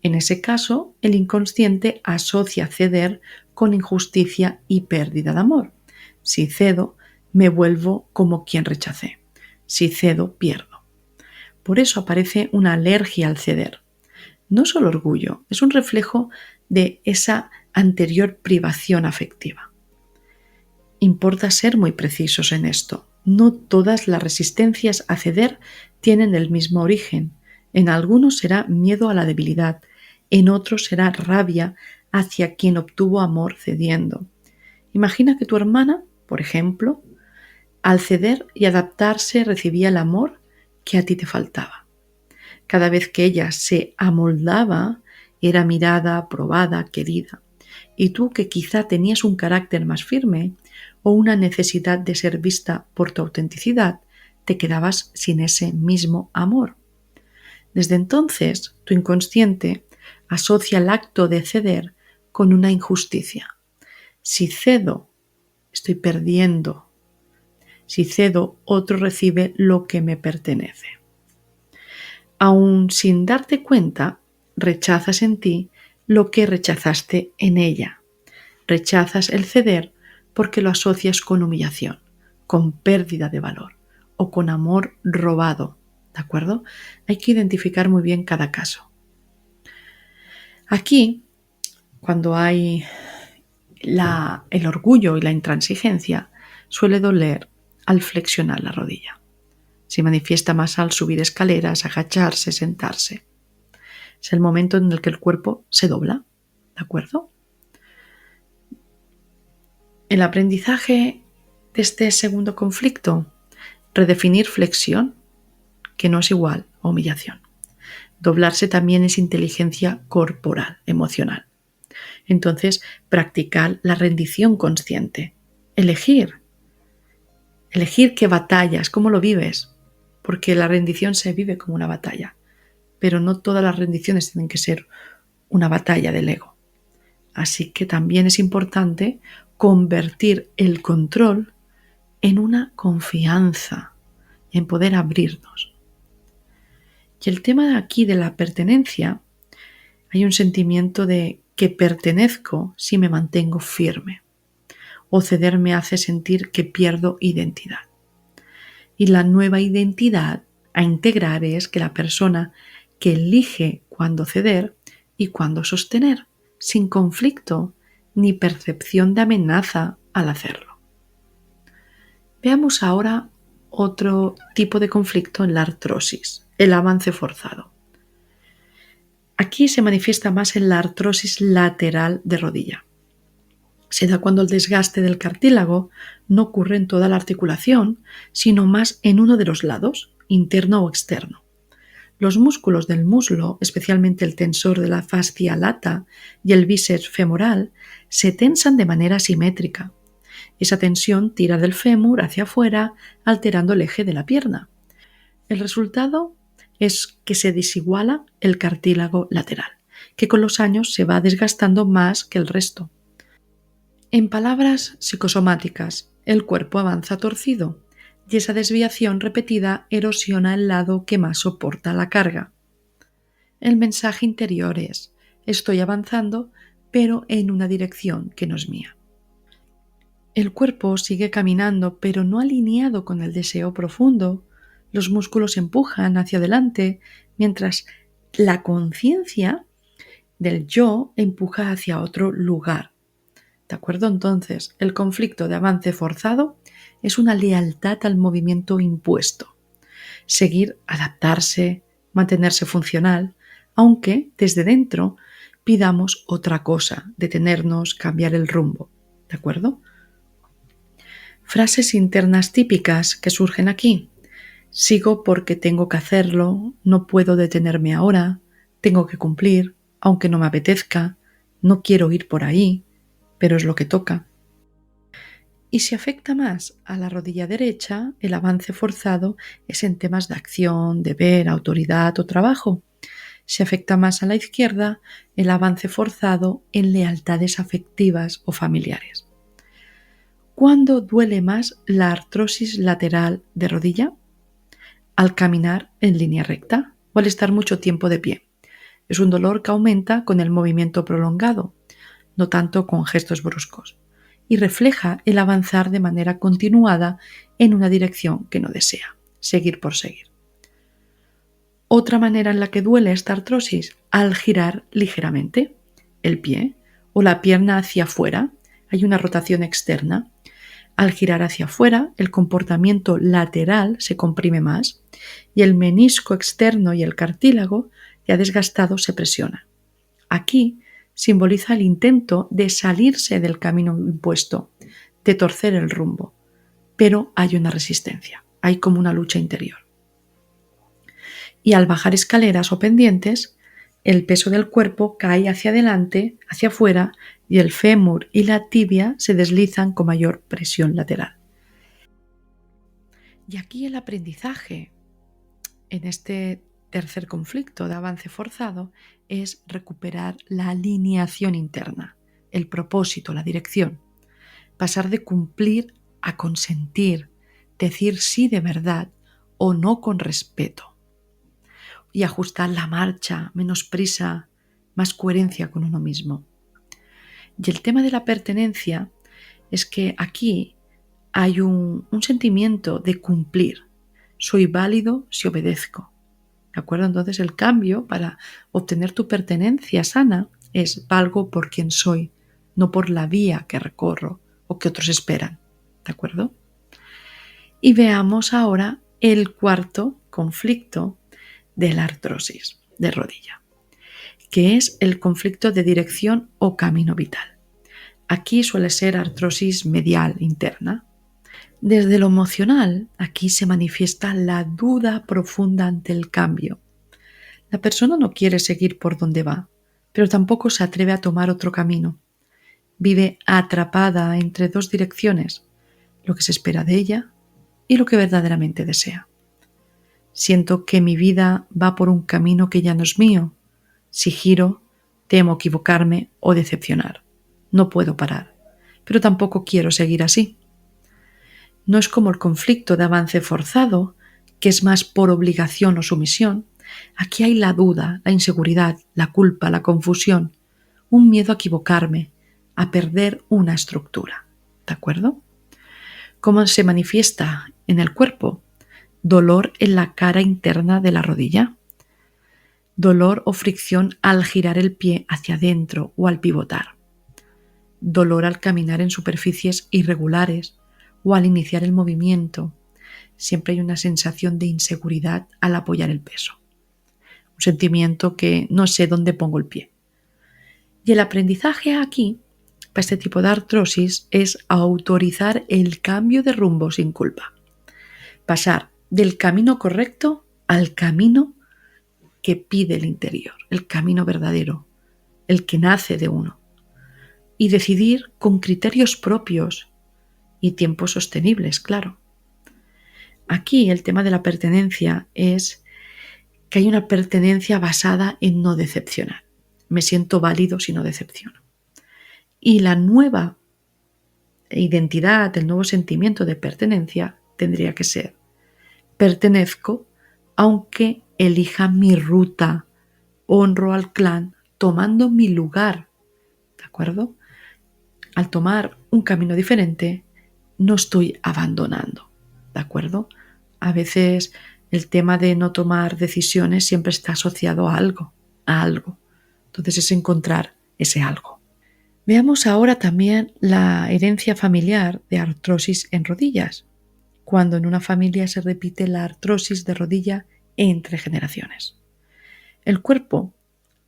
En ese caso, el inconsciente asocia ceder con injusticia y pérdida de amor. Si cedo, me vuelvo como quien rechacé. Si cedo, pierdo. Por eso aparece una alergia al ceder. No solo orgullo, es un reflejo de esa anterior privación afectiva. Importa ser muy precisos en esto. No todas las resistencias a ceder tienen el mismo origen. En algunos será miedo a la debilidad, en otros será rabia hacia quien obtuvo amor cediendo. Imagina que tu hermana, por ejemplo, al ceder y adaptarse recibía el amor que a ti te faltaba. Cada vez que ella se amoldaba, era mirada, aprobada, querida. Y tú, que quizá tenías un carácter más firme o una necesidad de ser vista por tu autenticidad, te quedabas sin ese mismo amor. Desde entonces, tu inconsciente asocia el acto de ceder con una injusticia. Si cedo, estoy perdiendo. Si cedo, otro recibe lo que me pertenece. Aun sin darte cuenta, rechazas en ti lo que rechazaste en ella. Rechazas el ceder porque lo asocias con humillación, con pérdida de valor o con amor robado. ¿De acuerdo? Hay que identificar muy bien cada caso. Aquí, cuando hay el orgullo y la intransigencia, suele doler al flexionar la rodilla. Se manifiesta más al subir escaleras, agacharse, sentarse. Es el momento en el que el cuerpo se dobla. ¿De acuerdo? El aprendizaje de este segundo conflicto, redefinir flexión, que no es igual a humillación. Doblarse también es inteligencia corporal, emocional. Entonces, practicar la rendición consciente. Elegir qué batallas, cómo lo vives, porque la rendición se vive como una batalla, pero no todas las rendiciones tienen que ser una batalla del ego. Así que también es importante convertir el control en una confianza, en poder abrirnos. Y el tema de aquí de la pertenencia, hay un sentimiento de que pertenezco si me mantengo firme. o ceder me hace sentir que pierdo identidad. Y la nueva identidad a integrar es que la persona que elige cuándo ceder y cuándo sostener, sin conflicto ni percepción de amenaza al hacerlo. Veamos ahora otro tipo de conflicto en la artrosis, el avance forzado. Aquí se manifiesta más en la artrosis lateral de rodilla. Se da cuando el desgaste del cartílago no ocurre en toda la articulación, sino más en uno de los lados, interno o externo. Los músculos del muslo, especialmente el tensor de la fascia lata y el bíceps femoral, se tensan de manera asimétrica. Esa tensión tira del fémur hacia afuera, alterando el eje de la pierna. El resultado es que se desiguala el cartílago lateral, que con los años se va desgastando más que el resto. En palabras psicosomáticas, el cuerpo avanza torcido y esa desviación repetida erosiona el lado que más soporta la carga. El mensaje interior es: estoy avanzando, pero en una dirección que no es mía. El cuerpo sigue caminando, pero no alineado con el deseo profundo. Los músculos empujan hacia adelante, mientras la conciencia del yo empuja hacia otro lugar. ¿De acuerdo? Entonces, el conflicto de avance forzado es una lealtad al movimiento impuesto. Seguir, adaptarse, mantenerse funcional, aunque desde dentro pidamos otra cosa, detenernos, cambiar el rumbo. ¿De acuerdo? Frases internas típicas que surgen aquí. Sigo porque tengo que hacerlo, no puedo detenerme ahora, tengo que cumplir, aunque no me apetezca, no quiero ir por ahí, pero es lo que toca. Y si afecta más a la rodilla derecha, el avance forzado es en temas de acción, deber, autoridad o trabajo. Si afecta más a la izquierda, el avance forzado en lealtades afectivas o familiares. ¿Cuándo duele más la artrosis lateral de rodilla? Al caminar en línea recta o al estar mucho tiempo de pie. Es un dolor que aumenta con el movimiento prolongado, no tanto con gestos bruscos, y refleja el avanzar de manera continuada en una dirección que no desea, seguir por seguir. Otra manera en la que duele esta artrosis, al girar ligeramente el pie o la pierna hacia afuera, hay una rotación externa. Al girar hacia afuera, el comportamiento lateral se comprime más y el menisco externo y el cartílago, ya desgastado, se presiona. Aquí simboliza el intento de salirse del camino impuesto, de torcer el rumbo, pero hay una resistencia, hay como una lucha interior. Y al bajar escaleras o pendientes, el peso del cuerpo cae hacia adelante, hacia afuera, y el fémur y la tibia se deslizan con mayor presión lateral. Y aquí el aprendizaje en este tercer conflicto de avance forzado es recuperar la alineación interna, el propósito, la dirección. Pasar de cumplir a consentir, decir sí de verdad o no con respeto. Y ajustar la marcha, menos prisa, más coherencia con uno mismo. Y el tema de la pertenencia es que aquí hay un sentimiento de cumplir. Soy válido si obedezco. ¿De acuerdo? Entonces el cambio para obtener tu pertenencia sana es valgo por quien soy, no por la vía que recorro o que otros esperan. ¿De acuerdo? Y veamos ahora el cuarto conflicto de la artrosis de rodilla, que es el conflicto de dirección o camino vital. Aquí suele ser artrosis medial interna. Desde lo emocional, aquí se manifiesta la duda profunda ante el cambio. La persona no quiere seguir por donde va, pero tampoco se atreve a tomar otro camino. Vive atrapada entre dos direcciones, lo que se espera de ella y lo que verdaderamente desea. Siento que mi vida va por un camino que ya no es mío. Si giro, temo equivocarme o decepcionar. No puedo parar, pero tampoco quiero seguir así. No es como el conflicto de avance forzado, que es más por obligación o sumisión. Aquí hay la duda, la inseguridad, la culpa, la confusión, un miedo a equivocarme, a perder una estructura. ¿de acuerdo? ¿Cómo se manifiesta en el cuerpo? Dolor en la cara interna de la rodilla. Dolor o fricción al girar el pie hacia adentro o al pivotar. Dolor al caminar en superficies irregulares o al iniciar el movimiento. Siempre hay una sensación de inseguridad al apoyar el peso. Un sentimiento que no sé dónde pongo el pie. Y el aprendizaje aquí, para este tipo de artrosis, es autorizar el cambio de rumbo sin culpa. Pasar del camino correcto al camino que pide el interior, el camino verdadero, el que nace de uno. Y decidir con criterios propios y tiempos sostenibles, claro. Aquí el tema de la pertenencia es que hay una pertenencia basada en no decepcionar. Me siento válido si no decepciono. Y la nueva identidad, el nuevo sentimiento de pertenencia tendría que ser: pertenezco aunque elija mi ruta, honro al clan tomando mi lugar, ¿de acuerdo? Al tomar un camino diferente, no estoy abandonando, ¿de acuerdo? A veces el tema de no tomar decisiones siempre está asociado a algo, a algo. Entonces es encontrar ese algo. Veamos ahora también la herencia familiar de artrosis en rodillas, cuando en una familia se repite la artrosis de rodilla entre generaciones. El cuerpo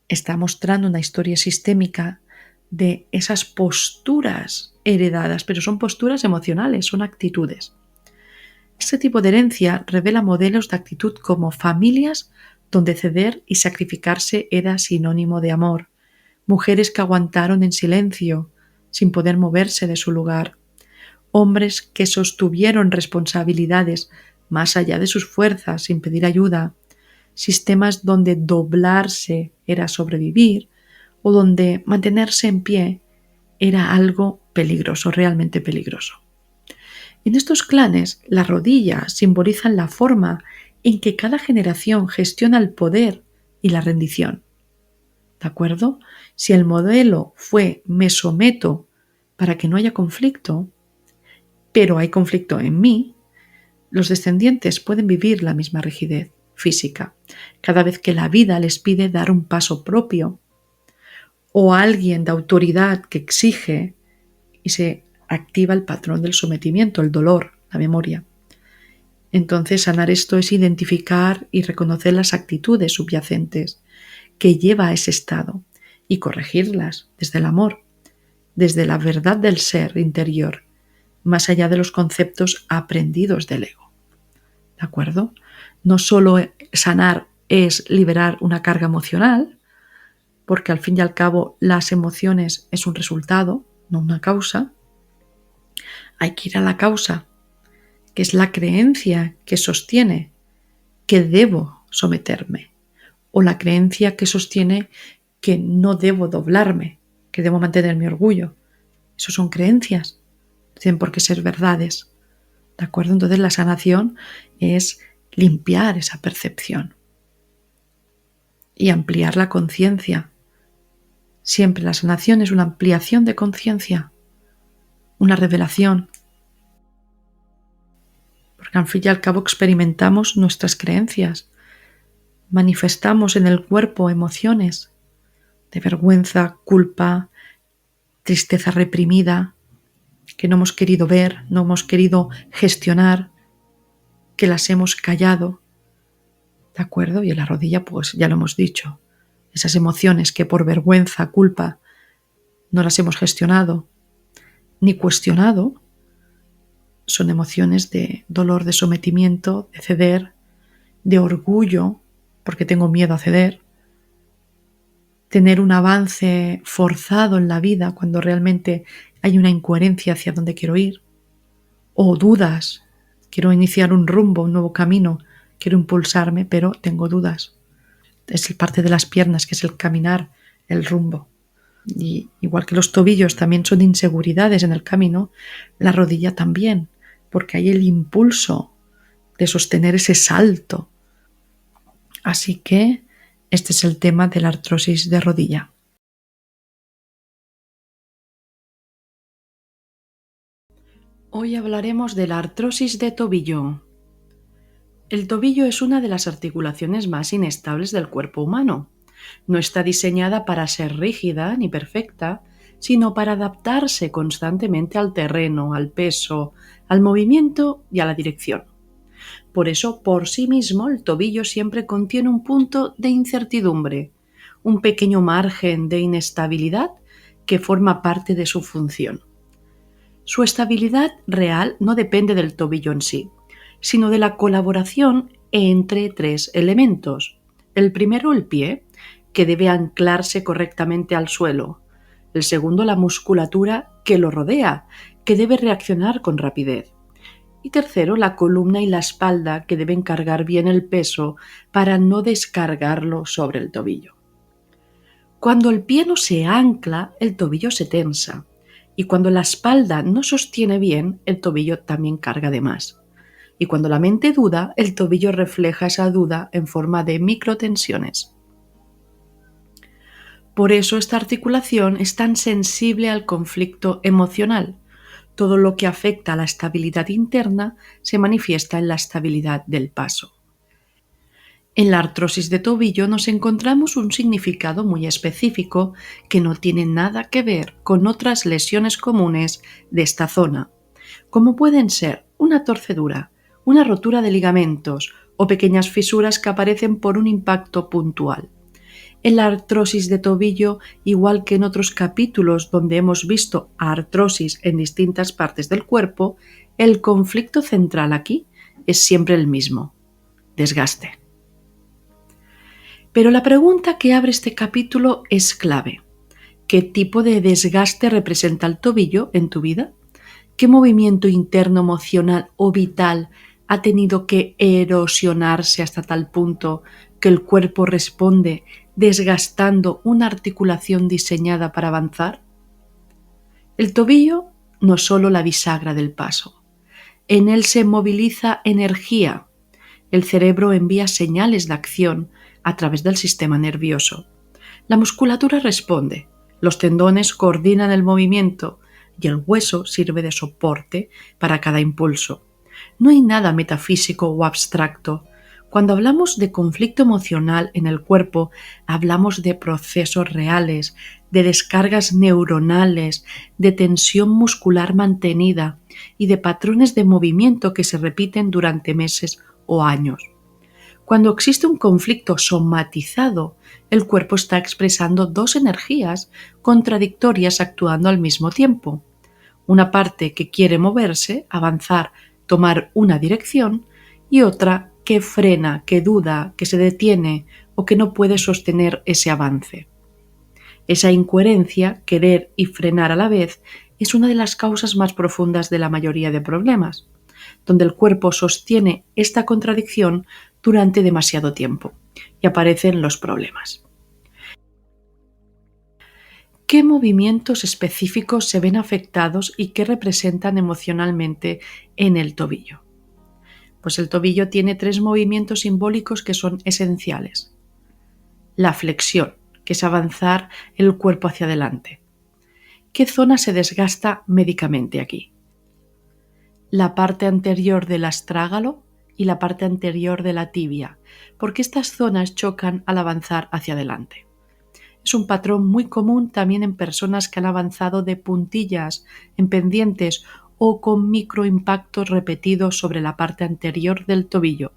está mostrando una historia sistémica de esas posturas heredadas, pero son posturas emocionales, son actitudes. Este tipo de herencia revela modelos de actitud como familias donde ceder y sacrificarse era sinónimo de amor, mujeres que aguantaron en silencio, sin poder moverse de su lugar, hombres que sostuvieron responsabilidades más allá de sus fuerzas sin pedir ayuda, sistemas donde doblarse era sobrevivir o donde mantenerse en pie era algo peligroso, realmente peligroso. En estos clanes, las rodillas simbolizan la forma en que cada generación gestiona el poder y la rendición. ¿De acuerdo? Si el modelo fue me someto para que no haya conflicto, pero hay conflicto en mí, los descendientes pueden vivir la misma rigidez física cada vez que la vida les pide dar un paso propio o alguien de autoridad que exige y se activa el patrón del sometimiento, el dolor, la memoria. Entonces, sanar esto es identificar y reconocer las actitudes subyacentes que lleva a ese estado y corregirlas desde el amor, desde la verdad del ser interior, más allá de los conceptos aprendidos del ego. ¿De acuerdo? No solo sanar es liberar una carga emocional, porque al fin y al cabo las emociones es un resultado, no una causa. Hay que ir a la causa, que es la creencia que sostiene que debo someterme, o la creencia que sostiene que no debo doblarme, que debo mantener mi orgullo. Eso son creencias, tienen por qué ser verdades. ¿De acuerdo? Entonces la sanación es limpiar esa percepción y ampliar la conciencia. Siempre la sanación es una ampliación de conciencia, una revelación. Porque al fin y al cabo experimentamos nuestras creencias, manifestamos en el cuerpo emociones de vergüenza, culpa, tristeza reprimida, que no hemos querido ver, no hemos querido gestionar, que las hemos callado. ¿De acuerdo? Y en la rodilla, pues ya lo hemos dicho, esas emociones que por vergüenza, culpa, no las hemos gestionado ni cuestionado, son emociones de dolor, de sometimiento, de ceder, de orgullo, porque tengo miedo a ceder, tener un avance forzado en la vida cuando realmente hay una incoherencia hacia dónde quiero ir, o dudas, quiero iniciar un rumbo, un nuevo camino, quiero impulsarme, pero tengo dudas. Es el parte de las piernas, que es el caminar, el rumbo. Y igual que los tobillos también son inseguridades en el camino, la rodilla también, porque hay el impulso de sostener ese salto. Así que este es el tema de la artrosis de rodilla. Hoy hablaremos de la artrosis de tobillo. El tobillo es una de las articulaciones más inestables del cuerpo humano. No está diseñada para ser rígida ni perfecta, sino para adaptarse constantemente al terreno, al peso, al movimiento y a la dirección. Por eso, por sí mismo, el tobillo siempre contiene un punto de incertidumbre, un pequeño margen de inestabilidad que forma parte de su función. Su estabilidad real no depende del tobillo en sí, sino de la colaboración entre tres elementos. El primero, el pie, que debe anclarse correctamente al suelo. El segundo, la musculatura que lo rodea, que debe reaccionar con rapidez. Y tercero, la columna y la espalda, que deben cargar bien el peso para no descargarlo sobre el tobillo. Cuando el pie no se ancla, el tobillo se tensa. Y cuando la espalda no sostiene bien, el tobillo también carga de más. Y cuando la mente duda, el tobillo refleja esa duda en forma de microtensiones. Por eso esta articulación es tan sensible al conflicto emocional. Todo lo que afecta a la estabilidad interna se manifiesta en la estabilidad del paso. En la artrosis de tobillo nos encontramos un significado muy específico que no tiene nada que ver con otras lesiones comunes de esta zona, como pueden ser una torcedura, una rotura de ligamentos o pequeñas fisuras que aparecen por un impacto puntual. En la artrosis de tobillo, igual que en otros capítulos donde hemos visto artrosis en distintas partes del cuerpo, el conflicto central aquí es siempre el mismo: desgaste. Pero la pregunta que abre este capítulo es clave. ¿Qué tipo de desgaste representa el tobillo en tu vida? ¿Qué movimiento interno, emocional o vital ha tenido que erosionarse hasta tal punto que el cuerpo responde desgastando una articulación diseñada para avanzar? El tobillo no es solo la bisagra del paso. En él se moviliza energía. El cerebro envía señales de acción a través del sistema nervioso. La musculatura responde, los tendones coordinan el movimiento y el hueso sirve de soporte para cada impulso. No hay nada metafísico o abstracto. Cuando hablamos de conflicto emocional en el cuerpo, hablamos de procesos reales, de descargas neuronales, de tensión muscular mantenida y de patrones de movimiento que se repiten durante meses o años. Cuando existe un conflicto somatizado, el cuerpo está expresando dos energías contradictorias actuando al mismo tiempo. Una parte que quiere moverse, avanzar, tomar una dirección, y otra que frena, que duda, que se detiene o que no puede sostener ese avance. Esa incoherencia, querer y frenar a la vez, es una de las causas más profundas de la mayoría de problemas, donde el cuerpo sostiene esta contradicción durante demasiado tiempo y aparecen los problemas. ¿Qué movimientos específicos se ven afectados y qué representan emocionalmente en el tobillo? Pues el tobillo tiene tres movimientos simbólicos que son esenciales. La flexión, que es avanzar el cuerpo hacia adelante. ¿Qué zona se desgasta médicamente aquí? La parte anterior del astrágalo y la parte anterior de la tibia, porque estas zonas chocan al avanzar hacia adelante. Es un patrón muy común también en personas que han avanzado de puntillas en pendientes o con microimpactos repetidos sobre la parte anterior del tobillo.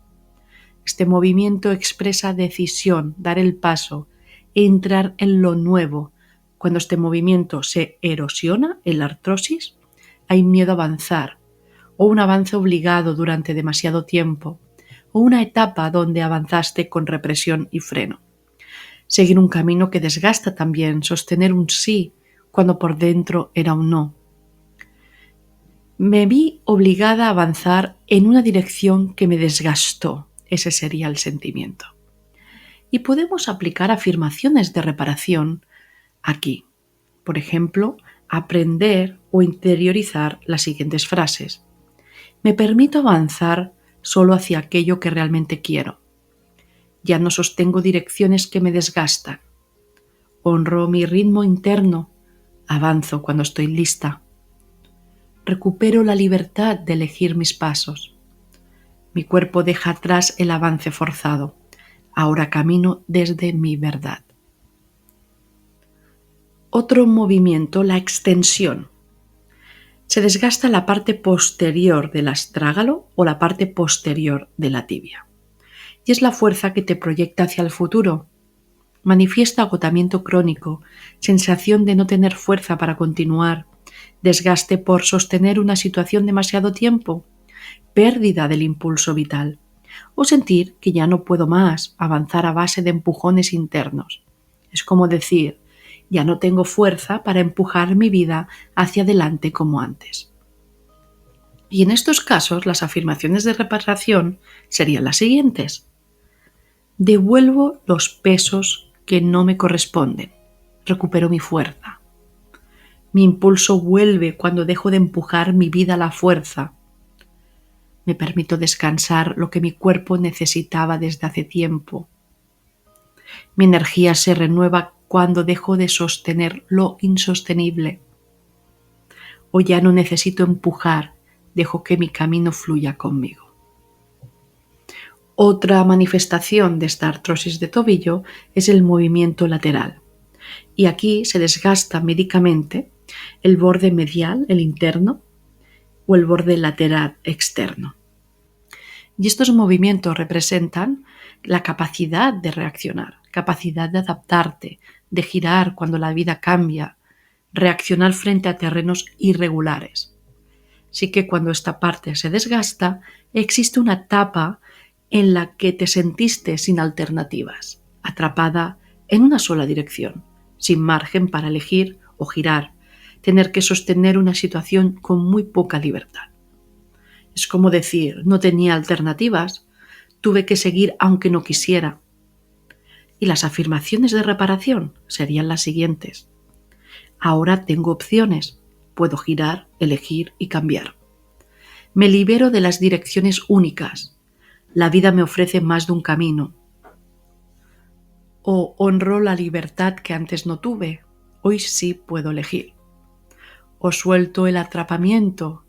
Este movimiento expresa decisión, dar el paso, entrar en lo nuevo. Cuando este movimiento se erosiona en la artrosis, hay miedo a avanzar, o un avance obligado durante demasiado tiempo, o una etapa donde avanzaste con represión y freno. Seguir un camino que desgasta también, sostener un sí cuando por dentro era un no. Me vi obligada a avanzar en una dirección que me desgastó. Ese sería el sentimiento. Y podemos aplicar afirmaciones de reparación aquí. Por ejemplo, aprender o interiorizar las siguientes frases. Me permito avanzar solo hacia aquello que realmente quiero. Ya no sostengo direcciones que me desgastan. Honro mi ritmo interno. Avanzo cuando estoy lista. recupero la libertad de elegir mis pasos. Mi cuerpo deja atrás el avance forzado. Ahora camino desde mi verdad. Otro movimiento, la extensión. Se desgasta la parte posterior del astrágalo o la parte posterior de la tibia. Y es la fuerza que te proyecta hacia el futuro. Manifiesta agotamiento crónico, sensación de no tener fuerza para continuar, desgaste por sostener una situación demasiado tiempo, pérdida del impulso vital, o sentir que ya no puedo más avanzar a base de empujones internos. Es como decir, ya no tengo fuerza para empujar mi vida hacia adelante como antes. Y en estos casos, las afirmaciones de reparación serían las siguientes. Devuelvo los pesos que no me corresponden. Recupero mi fuerza. Mi impulso vuelve cuando dejo de empujar mi vida a la fuerza. Me permito descansar lo que mi cuerpo necesitaba desde hace tiempo. Mi energía se renueva cuando dejo de sostener lo insostenible. O ya no necesito empujar, dejo que mi camino fluya conmigo. Otra manifestación de esta artrosis de tobillo es el movimiento lateral. Y aquí se desgasta médicamente el borde medial, el interno, o el borde lateral externo. Y estos movimientos representan la capacidad de reaccionar, capacidad de adaptarte, de girar cuando la vida cambia, reaccionar frente a terrenos irregulares. Así que cuando esta parte se desgasta, existe una etapa en la que te sentiste sin alternativas, atrapada en una sola dirección, sin margen para elegir o girar, tener que sostener una situación con muy poca libertad. Es como decir, no tenía alternativas, tuve que seguir aunque no quisiera. Y las afirmaciones de reparación serían las siguientes. Ahora tengo opciones, puedo girar, elegir y cambiar. Me libero de las direcciones únicas. La vida me ofrece más de un camino. O honro la libertad que antes no tuve. Hoy sí puedo elegir. O suelto el atrapamiento.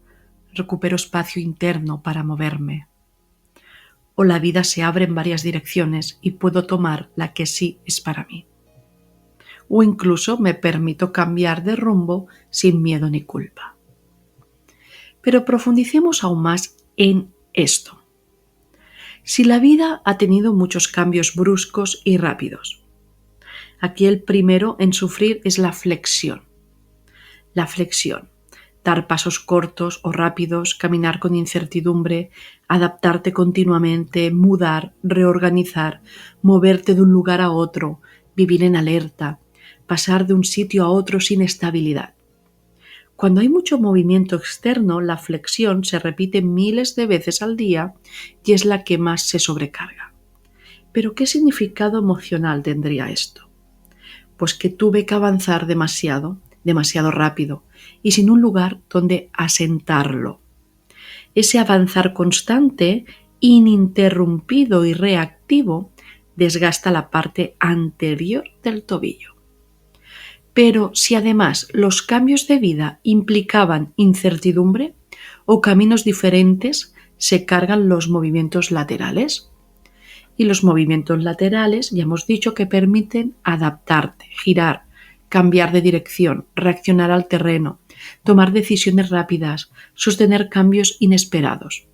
Recupero espacio interno para moverme. O la vida se abre en varias direcciones y puedo tomar la que sí es para mí. O incluso me permito cambiar de rumbo sin miedo ni culpa. Pero profundicemos aún más en esto. Si la vida ha tenido muchos cambios bruscos y rápidos, aquí el primero en sufrir es la flexión. La flexión. Dar pasos cortos o rápidos, caminar con incertidumbre, adaptarte continuamente, mudar, reorganizar, moverte de un lugar a otro, vivir en alerta, pasar de un sitio a otro sin estabilidad. Cuando hay mucho movimiento externo, la flexión se repite miles de veces al día y es la que más se sobrecarga. ¿Pero qué significado emocional tendría esto? Pues que tuve que avanzar demasiado rápido y sin un lugar donde asentarlo. Ese avanzar constante, ininterrumpido y reactivo desgasta la parte anterior del tobillo. Pero si además los cambios de vida implicaban incertidumbre o caminos diferentes, se cargan los movimientos laterales. Y los movimientos laterales ya hemos dicho que permiten adaptarte, girar, cambiar de dirección, reaccionar al terreno, tomar decisiones rápidas, sostener cambios inesperados.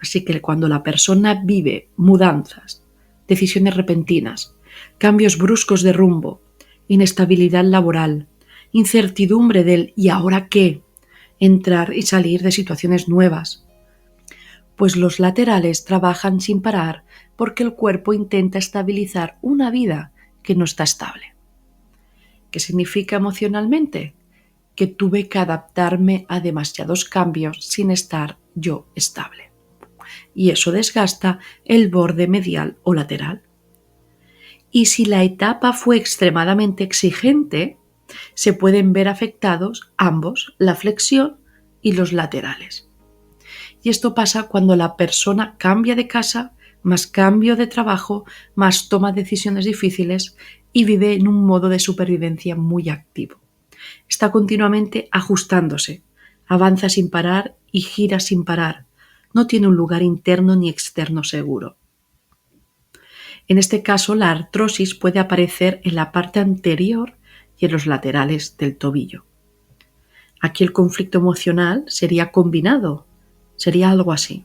Así que cuando la persona vive mudanzas, decisiones repentinas, cambios bruscos de rumbo, inestabilidad laboral, incertidumbre del ¿y ahora qué? Entrar y salir de situaciones nuevas. Pues los laterales trabajan sin parar porque el cuerpo intenta estabilizar una vida que no está estable. ¿Qué significa emocionalmente? Que tuve que adaptarme a demasiados cambios sin estar yo estable. Y eso desgasta el borde medial o lateral. Y si la etapa fue extremadamente exigente, se pueden ver afectados ambos, la flexión y los laterales. Y esto pasa cuando la persona cambia de casa, más cambio de trabajo, más toma decisiones difíciles y vive en un modo de supervivencia muy activo. Está continuamente ajustándose Avanza sin parar y gira sin parar. No tiene un lugar interno ni externo seguro. En este caso, la artrosis puede aparecer en la parte anterior y en los laterales del tobillo. Aquí el conflicto emocional sería combinado, sería algo así.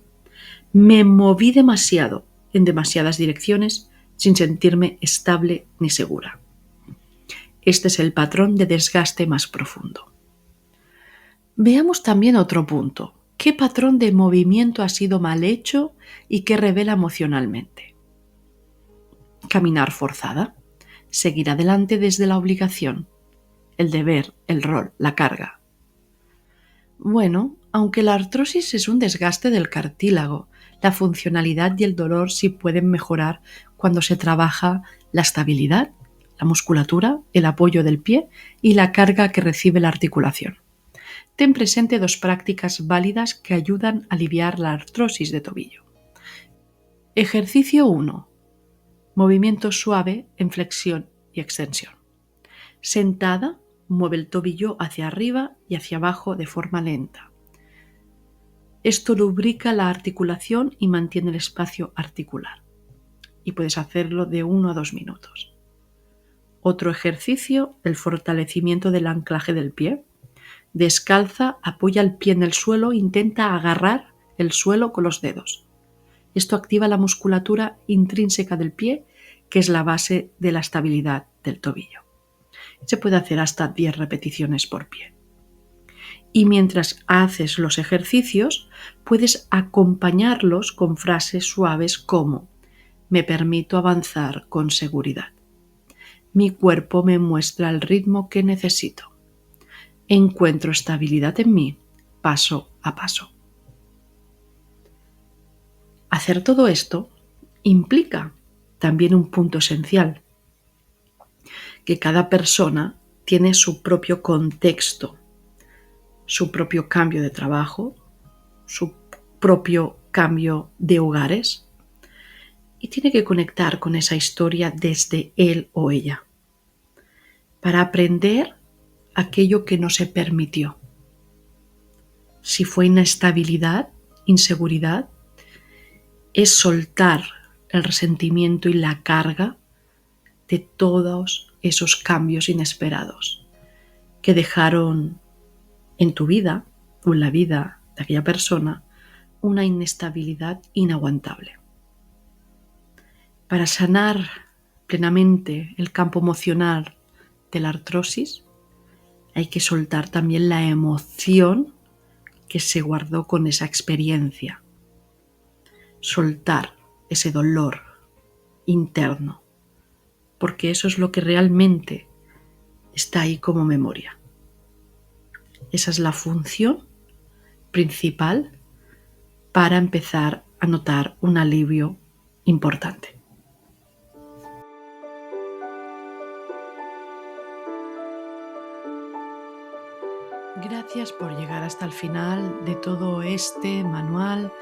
Me moví demasiado, en demasiadas direcciones, sin sentirme estable ni segura. Este es el patrón de desgaste más profundo. Veamos también otro punto. ¿Qué patrón de movimiento ha sido mal hecho y qué revela emocionalmente? Caminar forzada, seguir adelante desde la obligación, el deber, el rol, la carga. Bueno, aunque la artrosis es un desgaste del cartílago, la funcionalidad y el dolor sí pueden mejorar cuando se trabaja la estabilidad, la musculatura, el apoyo del pie y la carga que recibe la articulación. Ten presente dos prácticas válidas que ayudan a aliviar la artrosis de tobillo. Ejercicio 1. Movimiento suave en flexión y extensión. Sentada, mueve el tobillo hacia arriba y hacia abajo de forma lenta. Esto lubrica la articulación y mantiene el espacio articular. Y puedes hacerlo de 1 a 2 minutos. Otro ejercicio, el fortalecimiento del anclaje del pie. Descalza, apoya el pie en el suelo e intenta agarrar el suelo con los dedos. Esto activa la musculatura intrínseca del pie, que es la base de la estabilidad del tobillo. Se puede hacer hasta 10 repeticiones por pie. Y mientras haces los ejercicios, puedes acompañarlos con frases suaves como: me permito avanzar con seguridad. Mi cuerpo me muestra el ritmo que necesito. Encuentro estabilidad en mí, paso a paso. Hacer todo esto implica también un punto esencial, que cada persona tiene su propio contexto, su propio cambio de trabajo, su propio cambio de hogares, y tiene que conectar con esa historia desde él o ella, para aprender aquello que no se permitió. Si fue inestabilidad, inseguridad, es soltar el resentimiento y la carga de todos esos cambios inesperados que dejaron en tu vida o en la vida de aquella persona una inestabilidad inaguantable. Para sanar plenamente el campo emocional de la artrosis, hay que soltar también la emoción que se guardó con esa experiencia. Soltar ese dolor interno, porque eso es lo que realmente está ahí como memoria. Esa es la función principal para empezar a notar un alivio importante. Gracias por llegar hasta el final de todo este manual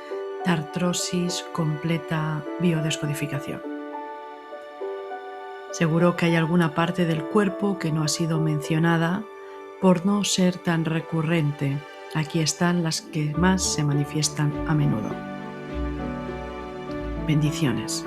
de artrosis completa biodescodificación. Seguro que hay alguna parte del cuerpo que no ha sido mencionada por no ser tan recurrente. Aquí están las que más se manifiestan a menudo. Bendiciones.